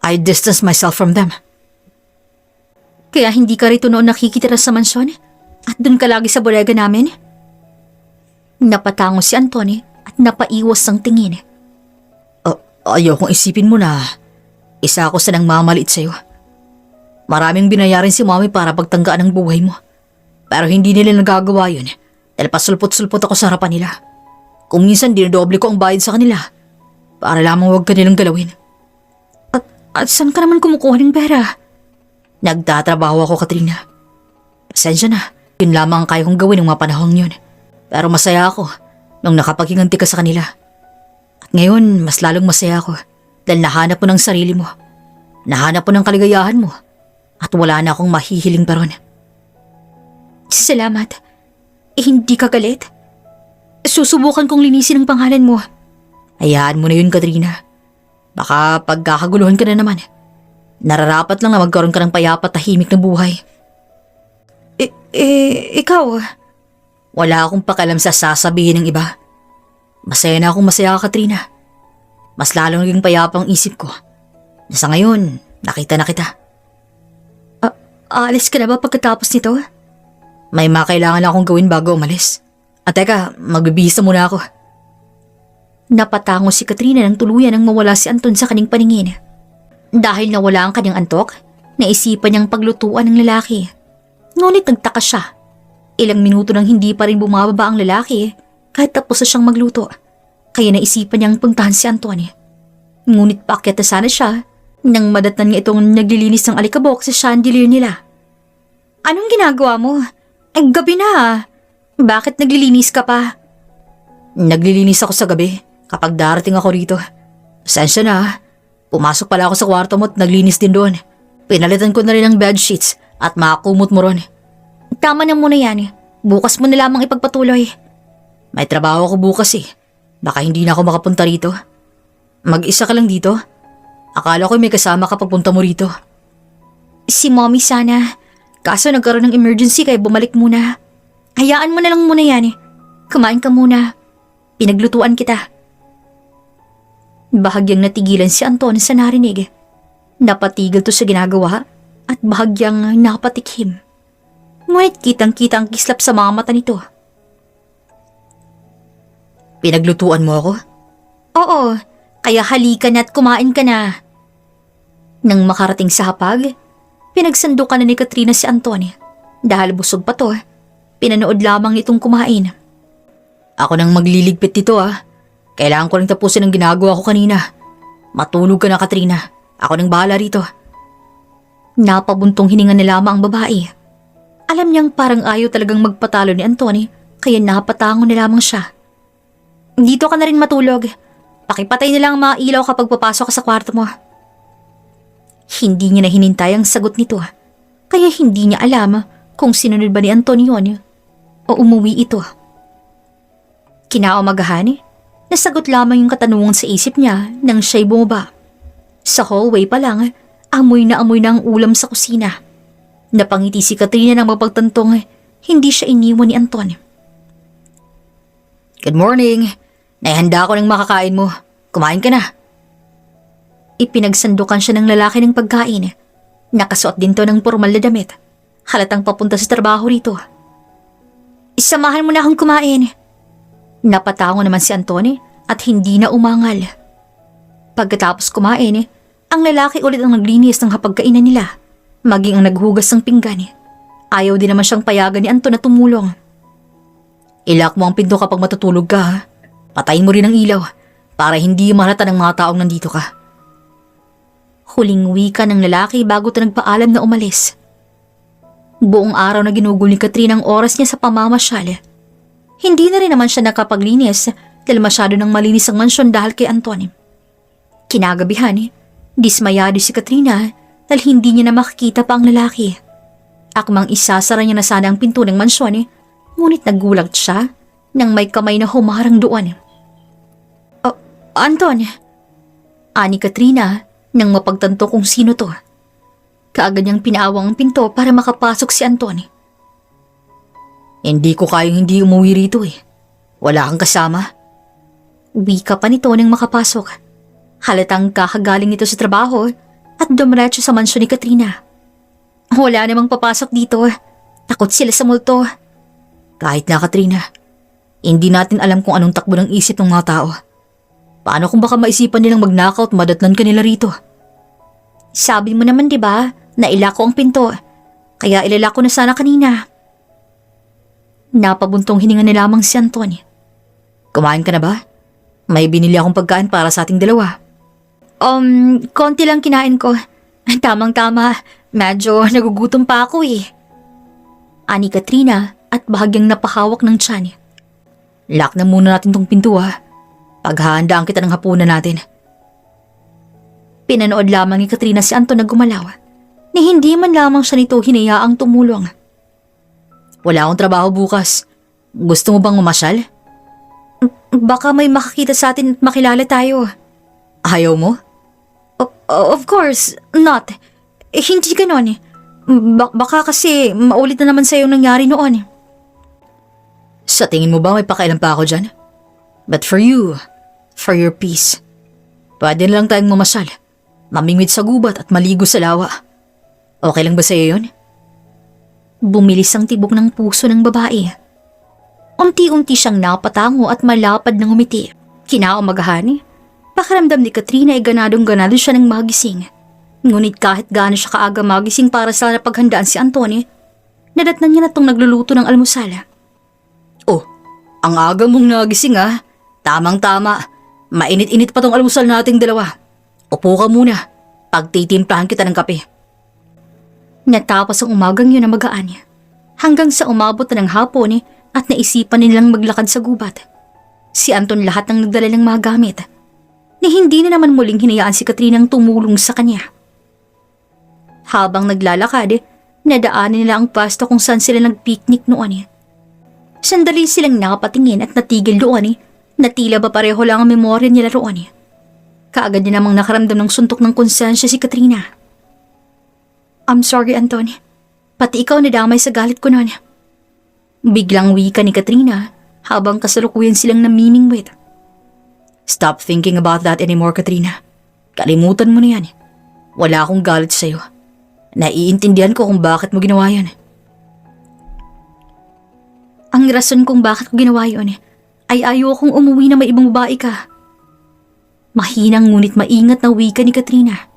I distanced myself from them. Kaya hindi ka rito noon nakikitira sa mansyon? At doon ka lagi sa bodega namin? Napatango si Anthony at napaiwas ang tingin. Ayaw kong isipin mo na isa ako sa nang mamalit sa'yo. Maraming binayarin si Mami para pagtanggaan ang buhay mo. Pero hindi nila nagagawa yun dahil pasulpot-sulpot ako sa harapan nila. Kung minsan dinodoble ko ang bayad sa kanila para lamang huwag ka nilang galawin. At saan ka naman kumukuha ng pera? Nagtatrabaho ako, Katrina. Pasensya na, yun lamang ang kaya kong gawin ng mga panahong yun. Pero masaya ako nung nakapaghiganti ka sa kanila. At ngayon, mas lalong masaya ako dahil nahanap mo ng sarili mo. Nahanap mo ng kaligayahan mo. At wala na akong mahihiling pa ron. Salamat. Hindi ka galit? Susubukan kong linisin ang pangalan mo. Hayaan mo na yun, Katrina. Baka pagkakaguluhan ka na naman. Nararapat lang na magkaroon ka ng payapat tahimik na buhay. Ikaw? Wala akong pakialam sa sasabihin ng iba. Masaya na akong masaya ka, Katrina. Mas lalong naging payapa ang isip ko. Sa ngayon, nakita na kita. Aalis ka na ba pagkatapos nito? May makailangan akong gawin bago umalis. At teka, magbibihis na muna ako. Napatango si Katrina nang tuluyan nang mawala si Anton sa kanyang paningin. Dahil nawala ang kanyang antok, naisipan niyang paglutuan ng lalaki. Ngunit nagtaka siya. Ilang minuto nang hindi pa rin bumababa ang lalaki kahit tapos na siyang magluto. Kaya naisipan niyang puntahan si Anton. Ngunit paakyat na sana siya nang madatnan niya itong naglilinis ng alikabok sa chandelier nila. Anong ginagawa mo? Ay, gabi na. Bakit naglilinis ka pa? Naglilinis ako sa gabi kapag darating ako rito. Pasensya na. Pumasok pala ako sa kwarto mo at naglinis din doon. Pinalitan ko na rin ang bedsheets at makakumot mo ron. Tama na muna yan. Bukas mo na lamang ipagpatuloy. May trabaho ako bukas eh. Baka hindi na ako makapunta rito. Mag-isa ka lang dito? Akala ko may kasama ka pagpunta mo rito. Si Mommy sana. Kaso nagkaroon ng emergency kaya bumalik muna. Hayaan mo na lang muna yan. Kumain ka muna. Pinaglutuan kita. Bahagyang natigilan si Anton sa narinig. Napatigil to sa ginagawa at bahagyang napatikhim. Ngunit kitang-kita ang kislap sa mga mata nito. Pinaglutuan mo ako? Oo, kaya halika na at kumain ka na. Nang makarating sa hapag, pinagsandukan na ni Katrina si Anton. Dahil busog pa to, pinanood lamang itong kumain. Ako nang magliligpit dito ah. Kailangan ko rin tapusin ang ginagawa ko kanina. Matulog ka na, Katrina. Ako nang bahala rito. Napabuntong hininga na lamang ang babae. Alam niyang parang ayaw talagang magpatalo ni Anthony kaya napatango na lamang siya. Dito ka na rin matulog. Pakipatay na lang ang mga ilaw kapag papasok ka sa kwarto mo. Hindi niya na hinintay ang sagot nito, kaya hindi niya alam kung sinunod ba ni Antonio o umuwi ito. Kinaumagahan, nasagot lamang yung katanungan sa isip niya nang siya'y bumaba. Sa hallway pa lang, amoy na ang ulam sa kusina. Napangiti si Katrina nang mapagtantong hindi siya iniwan ni Anton. Good morning. Naihanda ko ng makakain mo. Kumain ka na. Ipinagsandukan siya ng lalaki ng pagkain. Nakasuot din to ng formal na damit. Halatang papunta sa trabaho rito. Isamahan mo na akong kumain. Napatango naman si Anton at hindi na umangal. Pagkatapos kumain, ang lalaki ulit ang naglinis ng hapagkainan nila. Maging ang naghugas ng pinggan. Ayaw din naman siyang payagan ni Anton na tumulong. Ilak mo ang pinto kapag matutulog ka, ha? Patayin mo rin ang ilaw para hindi mahalata ng mga taong nandito ka. Huling wika ng lalaki bago ito nagpaalam na umalis. Buong araw na ginugol ni Katrina ang oras niya sa pamamasyal. Hindi na rin naman siya nakapaglinis dahil masyado nang malinis ang mansyon dahil kay Anton. Kinagabihan, dismayado si Katrina dahil hindi niya na makikita pa ang lalaki. Akmang isasara niya na sana ang pinto ng mansyon, ngunit nagulat siya nang may kamay na humarang doon. Anton! Ani Katrina nang mapagtanto kung sino to. Kaagad niyang pinaawang ang pinto para makapasok si Anton. Hindi ko kayang hindi umuwi rito eh. Wala kang kasama. Wika pa nito nang makapasok. Halatang kakagaling nito sa trabaho at dumiretso sa mansyon ni Katrina. Wala namang papasok dito. Takot sila sa multo. Kahit na, Katrina. Hindi natin alam kung anong takbo ng isip ng mga tao. Paano kung baka maisipan nilang magnakaw at madatnan ka nila rito? Sabi mo naman 'di ba na ilako ang pinto. Kaya ilalako na sana kanina. Napabuntong hininga na lamang si Anton. Kumain ka na ba? May binili akong pagkain para sa ating dalawa. Konti lang kinain ko. Tamang-tama, medyo nagugutom pa ako eh. Ani Katrina at bahagyang napahawak ng tiyan. Lock na muna natin tong pinto ha. Paghahandaan kita ng hapunan natin. Pinanood lamang ni Katrina si Anton na gumalaw. Ni hindi man lamang siya nito hinayaang tumulong. Wala akong trabaho bukas. Gusto mo bang mamasyal? Baka may makakita sa atin at makilala tayo. Ayaw mo? Of course, not. Hindi ganon. Baka kasi maulit na naman sa'yo nangyari noon. Sa tingin mo ba may pakailan pa ako dyan? But for you, for your peace, pwede na lang tayong mamasyal, mamingwit sa gubat at maligo sa lawa. Okay lang ba sa'yo yun? Bumilis ang tibok ng puso ng babae. Unti-unti siyang napatango at malapad ng umiti. Kinaumagahan, pakiramdam ni Katrina ay ganadong-ganado siya ng magising. Ngunit kahit gaano siya kaaga magising para sa napaghandaan si Anton, nadatnan niya na itong nagluluto ng almusal. Oh, ang aga mong nagising ha. Tamang-tama. Mainit-init pa tong almusal nating dalawa. Upo ka muna. Pagtitimplahan kita ng kape. Natapos ang umagang yun na magaan. Hanggang sa umabot na ng hapon at naisipan nilang maglakad sa gubat. Si Anton lahat ng nagdala ng mga gamit. Ni hindi na naman muling hinayaan si Katrinang tumulong sa kanya. Habang naglalakad, nadaanan nila ang pasto kung saan sila nagpiknik noon. Sandali silang nakapatingin at natigil doon na tila ba pareho lang ang memorya nila roon. Kaagad niya namang nakaramdam ng suntok ng konsensya si Katrina. I'm sorry, Anton. Pati ikaw nadamay sa galit ko noon. Biglang wika ni Katrina habang kasalukuyan silang namimingwit. Stop thinking about that anymore, Katrina. Kalimutan mo na yan. Wala akong galit sa'yo. Naiintindihan ko kung bakit mo ginawa yan. Ang rason kung bakit ko ginawa yun ay ayokong umuwi na may ibang babae ka. Mahinang ngunit maingat na wika ni Katrina.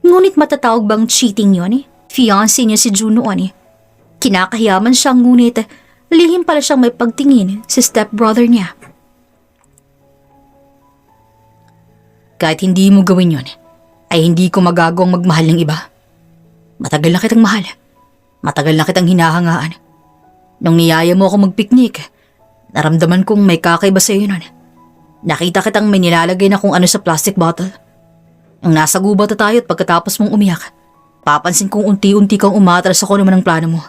Ngunit matatawag bang cheating yun? Fiancé niya si June noon. Kinakahiyaman siya ngunit lihim pala siyang may pagtingin sa stepbrother niya. Kahit hindi mo gawin yun, ay hindi ko magagawang magmahal ng iba. Matagal na kitang mahal. Matagal na kitang hinahangaan. Nung niyaya mo ako magpiknik, Naramdaman kong may kakaiba sa'yo nun. Nakita kitang may nilalagay na kung ano sa plastic bottle. Ang nasa gubat na tayo at pagkatapos mong umiyak, papansin kong unti-unti kang umatras ako naman ang plano mo.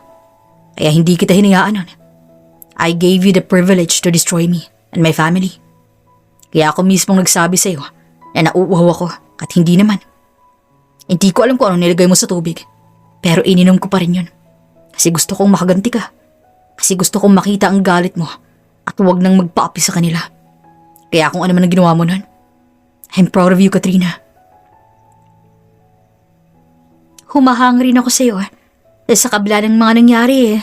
Kaya hindi kita hinayaan nun. I gave you the privilege to destroy me and my family. Kaya ako mismong nagsabi sa'yo na nauuhaw ako at hindi naman. Hindi ko alam kung anong nilagay mo sa tubig, pero ininom ko pa rin yun. Kasi gusto kong makaganti ka. Kasi gusto kong makita ang galit mo at huwag nang magpaapi sa kanila. Kaya kung ano man ang ginawa mo nun, I'm proud of you, Katrina. Humahang rin ako sa'yo dahil sa kabila ng mga nangyari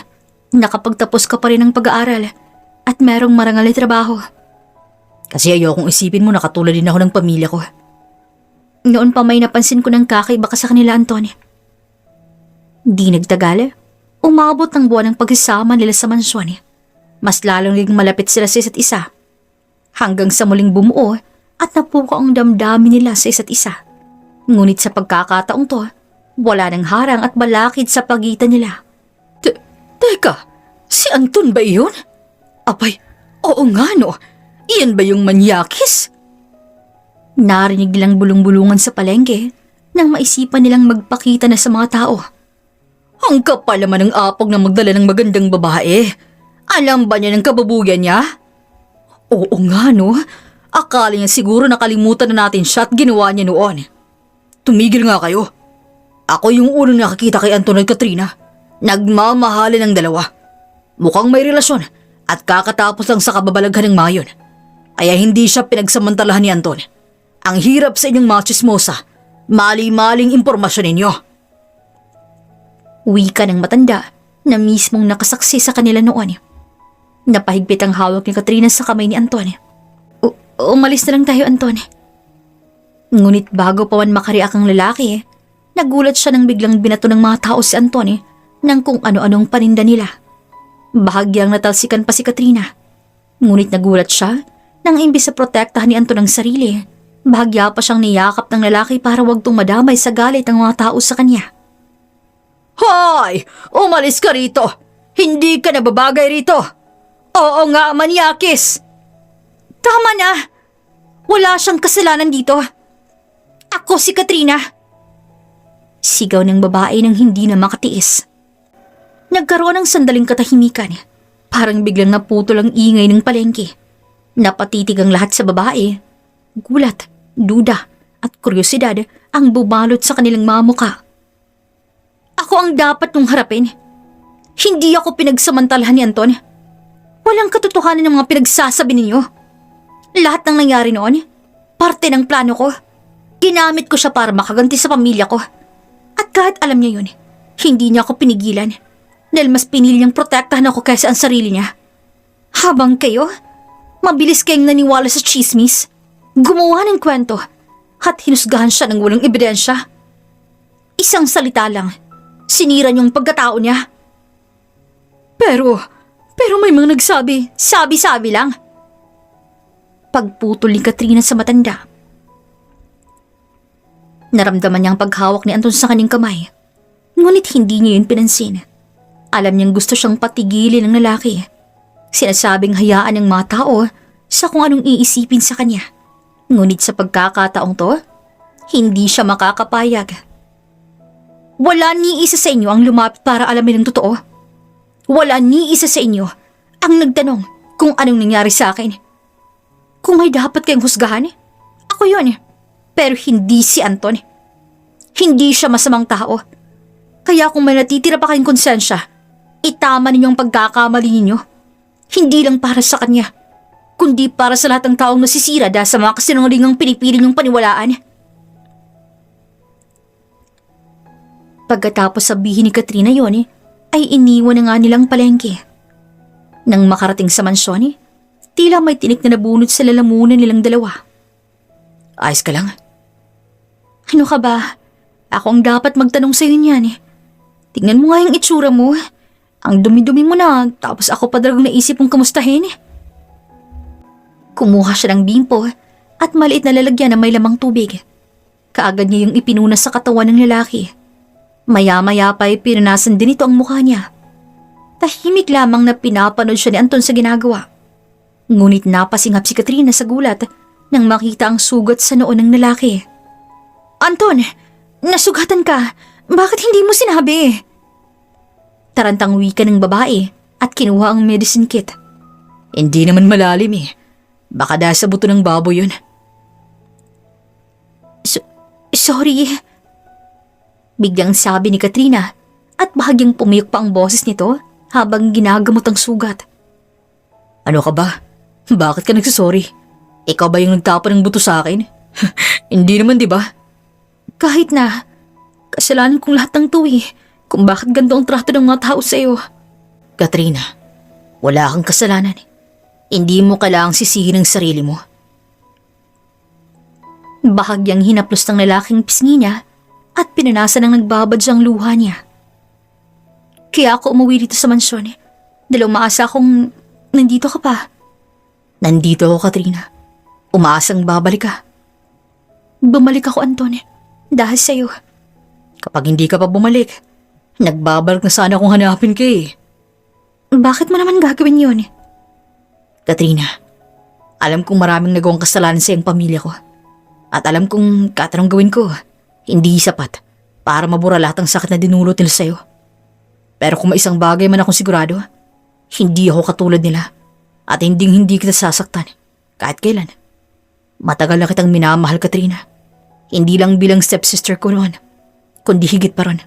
nakapagtapos ka pa rin ng pag-aaral at merong marangal na trabaho. Kasi ayokong isipin mo na katulad din ako ng pamilya ko. Noon pa may napansin ko ng kakaiba ka sa kanila, Anton. Di nagtagal, umabot ng buwan ng pagsasama nila sa mansyon. Mas lalong naging malapit sila sa isa't isa. Hanggang sa muling bumuo at napuko ang damdamin nila sa isa't isa. Ngunit sa pagkakataong to, wala nang harang at balakid sa pagitan nila. Teka, si Anton ba iyon? Abay, oo nga no. Iyan ba yung manyakis? Narinig nilang bulong-bulungan sa palengke nang maisipan nilang magpakita na sa mga tao. Ang kapal naman ng apog na magdala ng magandang babae. Alam ba niya ng kababuyan niya? Oo nga no. Akala niya siguro nakalimutan na natin siya at ginawa niya noon. Tumigil nga kayo. Ako yung unang nakakita kay Anton at Katrina. Nagmamahalan ng dalawa. Mukhang may relasyon at kakatapos lang sa kababalaghan ng mga yun. Kaya hindi siya pinagsamantalahan ni Anton. Ang hirap sa inyong mga chismosa. Mali-maling impormasyon ninyo. Wika ng matanda na mismong nakasaksi sa kanila noon. Napahigpit ang hawak ni Katrina sa kamay ni Anton. Umalis na lang tayo, Anton. Ngunit bago pa man makariak ang lalaki, nagulat siya nang biglang binato ng mga tao si Anton ng kung ano-anong paninda nila. Bahagyang natalsikan pa si Katrina. Ngunit nagulat siya nang imbis sa protektahan ni Anton ang sarili, bahagya pa siyang niyakap ng lalaki para wag tong madamay sa galit ng mga tao sa kanya. Hoy! Umalis ka rito! Hindi ka nababagay rito! Oo nga, manyakis! Tama na! Wala siyang kasalanan dito. Ako si Katrina. Sigaw ng babae nang hindi na makatiis. Nagkaroon ng sandaling katahimikan. Parang biglang naputol ang ingay ng palengke. Napatitig ang lahat sa babae. Gulat, duda at kuryosidad ang bubalot sa kanilang mga muka. Ako ang dapat nung harapin. Hindi ako pinagsamantalahan ni Anton. Walang katotohanan ng mga pinagsasabi ninyo. Lahat ng nangyari noon, parte ng plano ko. Ginamit ko siya para makaganti sa pamilya ko. At kahit alam niya yun, hindi niya ako pinigilan. Dahil mas pinili niyang protektahan ako kaysa ang sarili niya. Habang kayo, mabilis kayong naniwala sa chismis, gumawa ng kwento, at hinusgahan siya ng walang ebidensya. Isang salita lang, sinira niyong pagkatao niya. Pero may mga nagsabi, sabi-sabi lang. Pagputol ni Katrina sa matanda. Naramdaman niya ang paghawak ni Anton sa kanyang kamay. Ngunit hindi niya yun pinansin. Alam niyang gusto siyang patigilin ng lalaki. Sinasabing hayaan ng mga tao sa kung anong iisipin sa kanya. Ngunit sa pagkakataong to, hindi siya makakapayag. Wala ni isa sa inyo ang lumapit para alamin ang totoo. Wala ni isa sa inyo ang nagtanong kung anong nangyari sa akin. Kung may dapat kayong husgahan, ako yun. Pero hindi si Anton. Hindi siya masamang tao. Kaya kung may natitira pa kayong konsensya, itama ninyo ang pagkakamali ninyo. Hindi lang para sa kanya, kundi para sa lahat ng taong nasisira dahil sa mga kasinungalingang pinipili niyong paniwalaan. Pagkatapos sabihin ni Katrina yun, ay iniwan na nga nilang palengke. Nang makarating sa mansyon, tila may tinik na nabunot sa lalamunan nilang dalawa. Ayos ka lang? Ano ka ba? Ako ang dapat magtanong sa'yo niyan. Tingnan mo nga yung itsura mo. Ang dumi-dumi mo na, tapos ako pa talagang naisip mong kamustahin. Kumuha siya ng bimpo at maliit na lalagyan na may lamang tubig. Kaagad niya yung ipinuna sa katawan ng lalaki. Maya-maya pa ay pinunasan din ito ang mukha niya. Tahimik lamang na pinapanood siya ni Anton sa ginagawa. Ngunit napasingap si Katrina sa gulat nang makita ang sugat sa noo ng lalaki. Anton, nasugatan ka. Bakit hindi mo sinabi? Tarantang wika ng babae at kinuha ang medicine kit. Hindi naman malalim eh. Baka dahil sa buto ng baboy yun. Sorry. Biglang sabi ni Katrina at bahagyang pumiyok pa ang boses nito habang ginagamot ang sugat. Ano ka ba? Bakit ka nagsasorry? Ikaw ba yung nagtapon ng buto sa akin? Hindi naman, di ba? Kahit na, kasalanan kong lahat ng tuwi kung bakit ganito ang trato ng mga tao sa'yo. Katrina, wala kang kasalanan. Hindi mo kailangang sisihin ang sarili mo. Bahagyang hinaplos ng lalaking pisngi niya at pinanasan ng nagbabadyang luha niya. Kaya ako umuwi dito sa mansyon dahil umaasa akong nandito ka pa. Nandito ako, Katrina. Umaasang babalik ka. Bumalik ako, Anton, dahil sa'yo. Kapag hindi ka pa bumalik, nagbabalik na sana kung hanapin ka eh. Bakit mo naman gagawin yun? Katrina, alam kong maraming nagawang kasalanan sa iyong pamilya ko. At alam kong kahit anong gawin ko, hindi sapat para mabura lahat ng sakit na dinulot nila sa'yo. Pero kung may isang bagay man akong sigurado, hindi ako katulad nila at hindi kita sasaktan kahit kailan. Matagal na kitang minamahal, Katrina. Hindi lang bilang stepsister ko noon, kundi higit pa ron.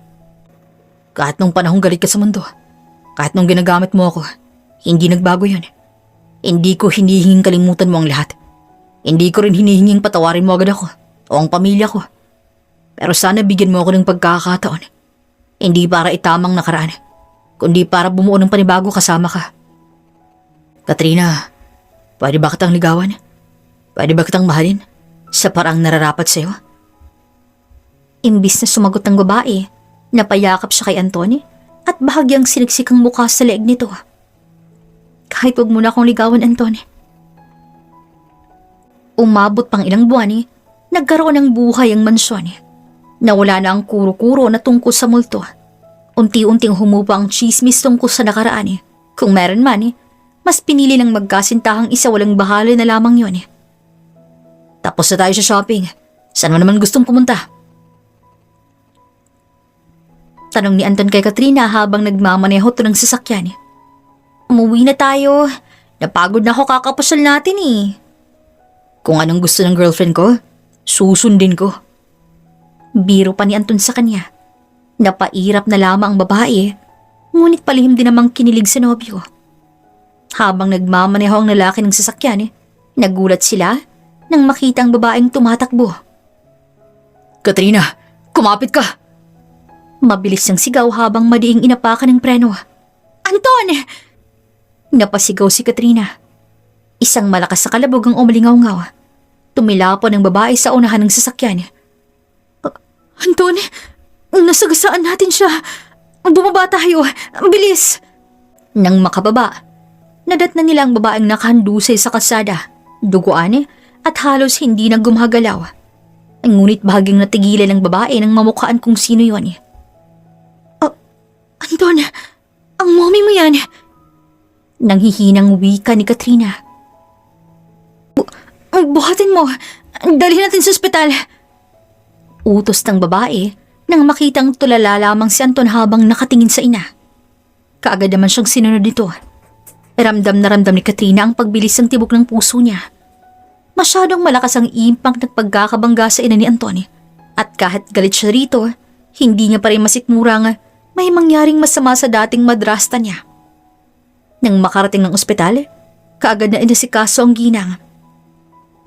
Kahit nung panahong galit ka sa mundo, kahit nung ginagamit mo ako, hindi nagbago yun. Hindi ko hinihinging kalimutan mo ang lahat. Hindi ko rin hinihinging patawarin mo agad ako o ang pamilya ko. Pero sana bigyan mo ako ng pagkakataon. Hindi para itamang nakaraan, kundi para bumuo ng panibago kasama ka. Katrina, pwede ba kitang ligawan? Pwede ba kitang mahalin sa paraang nararapat sa'yo? Imbis na sumagot ng babae, napayakap siya kay Anton at bahagyang siniksik ang mukha sa leeg nito. Kahit wag mo na akong ligawan, Anton. Umabot pang ilang buwan nagkaroon ng buhay ang mansyon. Nawala na ang kuro-kuro na tungkol sa multo. Unti-unting humupa ang chismis tungkol sa nakaraan. Kung meron man, mas pinili ng magkasintahang isa walang bahala na lamang yon. Tapos na tayo sa shopping. Saan mo naman gustong pumunta? Tanong ni Anton kay Katrina habang nagmamaneho to ng sasakyan. Umuwi na tayo. Napagod na ako kakapasyal natin Kung anong gusto ng girlfriend ko, susundin ko. Biro pa ni Anton sa kanya. Napairap na lamang ang babae, ngunit palihim din namang kinilig sa nobyo. Habang nagmamaneho ang lalaki ng sasakyan, nagulat sila nang makita ang babaeng tumatakbo. Katrina, kumapit ka! Mabilis siyang sigaw habang madiing inapakan ng preno. Anton! Napasigaw si Katrina. Isang malakas sa kalabog ang umalingaw-ngaw. Tumilapon ang babae sa unahan ng sasakyan. Anton, nasagasaan natin siya. Bumaba tayo. Bilis! Nang makababa, nadatnan nila ang babaeng nakahandusay sa kalsada, duguan at halos hindi na gumagalaw. Ngunit bahagyang natigilan ng babae nang mamukhaan kung sino yon. Anton, ang mommy mo yan. Nanghihinang wika ni Katrina. Buhatin mo. Dalhin natin sa ospital. Utos ng babae nang makitang tulala lamang si Anton habang nakatingin sa ina. Kaagad naman siyang sinunod nito. Ramdam na ramdam ni Katrina ang pagbilis ng tibok ng puso niya. Masyadong malakas ang impact ng pagkakabangga sa ina ni Anton. At kahit galit siya rito, hindi niya pa rin masikmurang may mangyaring masama sa dating madrasta niya. Nang makarating ng ospital, kaagad na inasikaso ang ginang.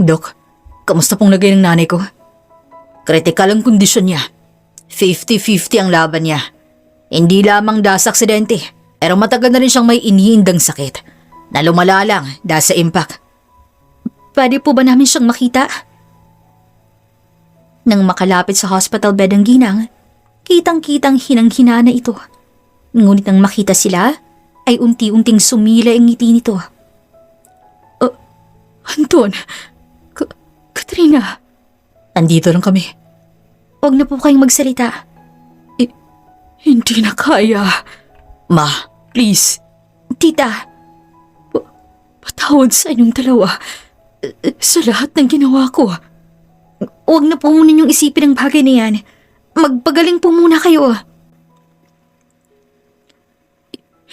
Dok, kamusta pong lagay ng nanay ko? Kritikal ang kondisyon niya. 50-50 ang laban niya. Hindi lamang dahil sa aksidente, pero matagal na rin siyang may iniindang sakit na lumala lang dahil sa impact. Pwede po ba namin siyang makita? Nang makalapit sa hospital bed ang ginang, kitang-kitang hinang-hina na ito. Ngunit nang makita sila, ay unti-unting sumila ang ngiti nito. Anton, Katrina, andito lang kami. Huwag na po kayong magsalita. Hindi na kaya. Ma, please. Tita. Patawad sa inyong dalawa sa lahat ng ginawa ko. Huwag na po muna niyong isipin ang bagay na yan. Magpagaling po muna kayo.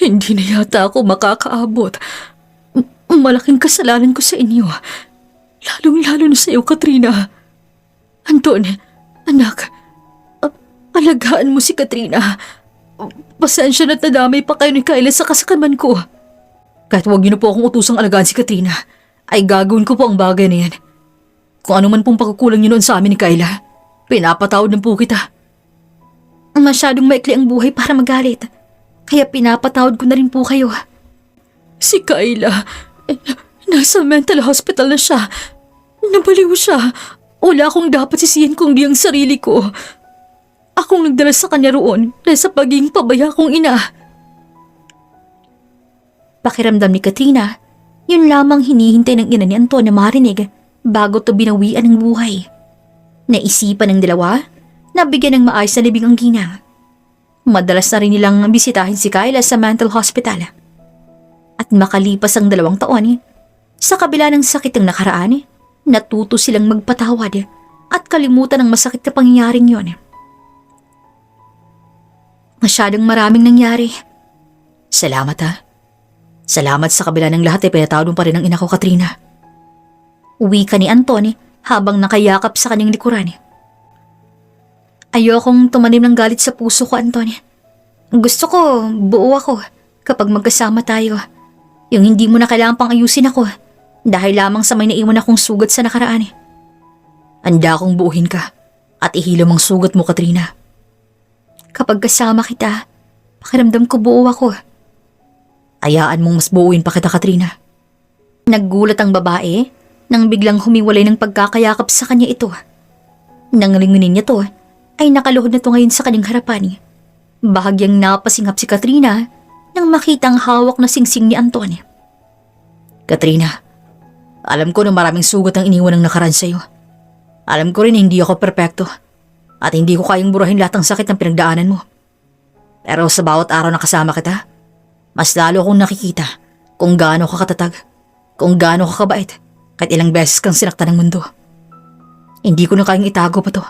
Hindi na yata ako makakaabot. Malaking kasalanan ko sa inyo. Lalong-lalo na sa iyo, Katrina. Anton, anak, alagaan mo si Katrina. Pasensya na't nadamay pa kayo ni Kyla sa kasakaman ko. Kahit huwag niyo na po akong utusang alagaan si Katrina, ay gagawin ko po ang bagay na yan. Kung ano man pong pagkukulang niyo noon sa amin ni Kyla, pinapatawad na po kita. Masyadong maikli ang buhay para magalit. Kaya pinapatawad ko na rin po kayo. Si Kyla, nasa mental hospital na siya. Nabaliw siya. Wala akong dapat sisihin kundi ang sarili ko. Akong nagdala sa kanya roon dahil sa pagiging pabaya kong ina. Pakiramdam ni Katrina, yun lamang hinihintay ng ina ni Anton na marinig bago to binawian ng buhay. Naisipan ng dalawa na bigyan ng maayos na libing ang ginang. Madalas na rin nilang bisitahin si Kyla sa mental hospital. At makalipas ang 2 taon, sa kabila ng sakit ng nakaraan, natuto silang magpatawad at kalimutan ang masakit na pangyayaring yon. Masyadong maraming nangyari. Salamat ha. Salamat sa kabila ng lahat ay pinatawad mo pa rin ang ina ko, Katrina. Uwi ka ni Anton habang nakayakap sa kanyang likuran. Ayokong tumanim ng galit sa puso ko, Anton. Gusto ko, buo ako kapag magkasama tayo. Yung hindi mo na kailangan pang ayusin ako dahil lamang sa may naiwan akong sugat sa nakaraan. Handa akong buuhin ka at ihilom ang sugat mo, Katrina. Kapag kasama kita, pakiramdam ko buo ako. Hayaan mong mas buuin pa kita, Katrina. Naggulat ang babae nang biglang humiwalay ng pagkakayakap sa kanya ito. Nang lingunin niya to, ay nakaluhod na to ngayon sa kanyang harapan. Bahagyang napasingap si Katrina nang makitang hawak na singsing ni Anton. Katrina, alam ko na maraming sugat ang iniwan ng nakaraan sa'yo. Alam ko rin na hindi ako perpekto at hindi ko kayang burahin lahat ng sakit ng pinagdaanan mo. Pero sa bawat araw na kasama kita, mas lalo akong nakikita kung gaano ka katatag, kung gaano ka kabait, kahit ilang beses kang sinaktan ng mundo. Hindi ko na kayang itago pa to.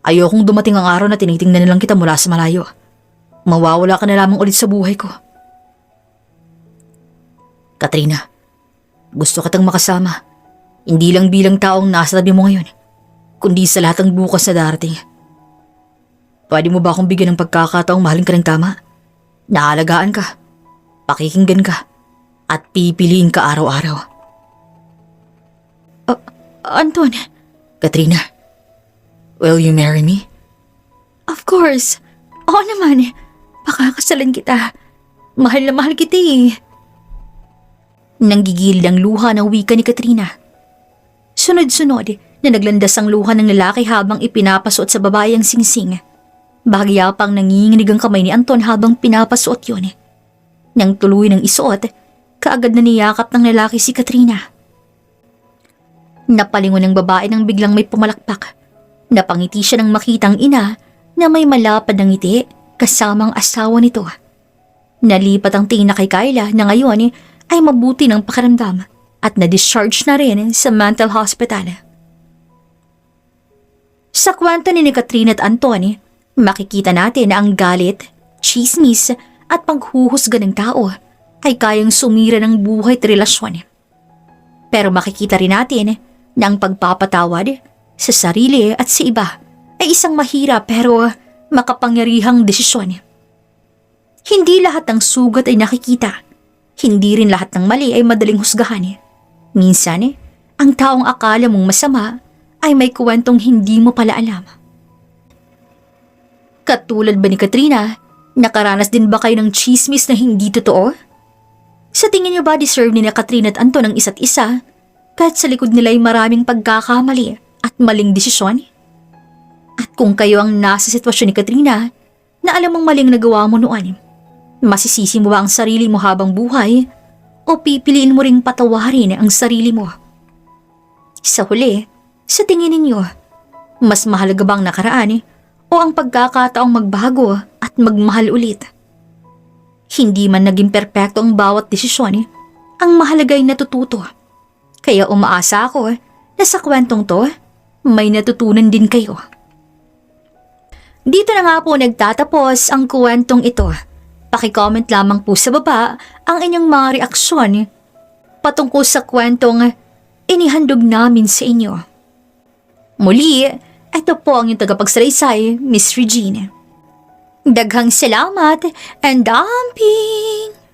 Ayokong dumating ang araw na tinitingnan na lang kita mula sa malayo. Mawawala ka na lamang ulit sa buhay ko. Katrina, gusto kitang makasama. Hindi lang bilang taong nasa tabi mo ngayon, kundi sa lahat ng bukas na darating. Pwede mo ba akong bigyan ng pagkakataong mahalin ka ng tama? Naalagaan ka, pakikinggan ka, at pipiliin ka araw-araw. Anton. Katrina, will you marry me? Of course. Oo naman. Pakakasalan kita. Mahal na mahal kita eh. Nanggigil ang luha ng wika ni Katrina. Sunod-sunod na naglandas ang luha ng lalaki habang ipinapasuot sa babae ang singsing. Bahagya pang nanginginig ang kamay ni Anton habang pinapasuot yun. Nang tuloy ng isuot, kaagad na niyakap ng lalaki si Katrina. Napalingon ng babae nang biglang may pumalakpak. Napangiti siya nang makitang ina na may malapad na ngiti kasamang asawa nito. Nalipat ang tingin na kay Kyla na ngayon ay mabuti ng pakiramdam at na-discharge na rin sa mental hospital. Sa kwento ni Katrina at Anton, makikita natin na ang galit, chismis at paghuhusga ng tao ay kayang sumira ng buhay at relasyon. Pero makikita rin natin na ang pagpapatawad sa sarili at sa iba ay isang mahirap pero makapangyarihang desisyon. Hindi lahat ng sugat ay nakikita. Hindi rin lahat ng mali ay madaling husgahan. Minsan, ang taong akala mong masama ay may kwentong hindi mo pala alam. Katulad ba ni Katrina, nakaranas din ba kayo ng chismis na hindi totoo? Sa tingin niyo ba deserve ni Katrina at Anton ang isa't isa kahit sa likod nila ay maraming pagkakamali at maling desisyon? At kung kayo ang nasa sitwasyon ni Katrina na alam mong maling nagawa mo noon, masisisi mo ba ang sarili mo habang buhay o pipiliin mo ring patawarin ang sarili mo? Sa huli, sa tingin ninyo, mas mahalaga bang nakaraan o ang pagkakataong magbago at magmahal ulit? Hindi man naging perpekto ang bawat desisyon, ang mahalaga ay natututo. Kaya umaasa ako na sa kwentong to, may natutunan din kayo. Dito na nga po nagtatapos ang kwentong ito. Paki-comment lamang po sa baba ang inyong mga reaksyon patungkol sa kwentong inihandog namin sa inyo. Muli, ito po ang inyong tagapagsalaysay, Miss Regine. Daghang salamat and amping!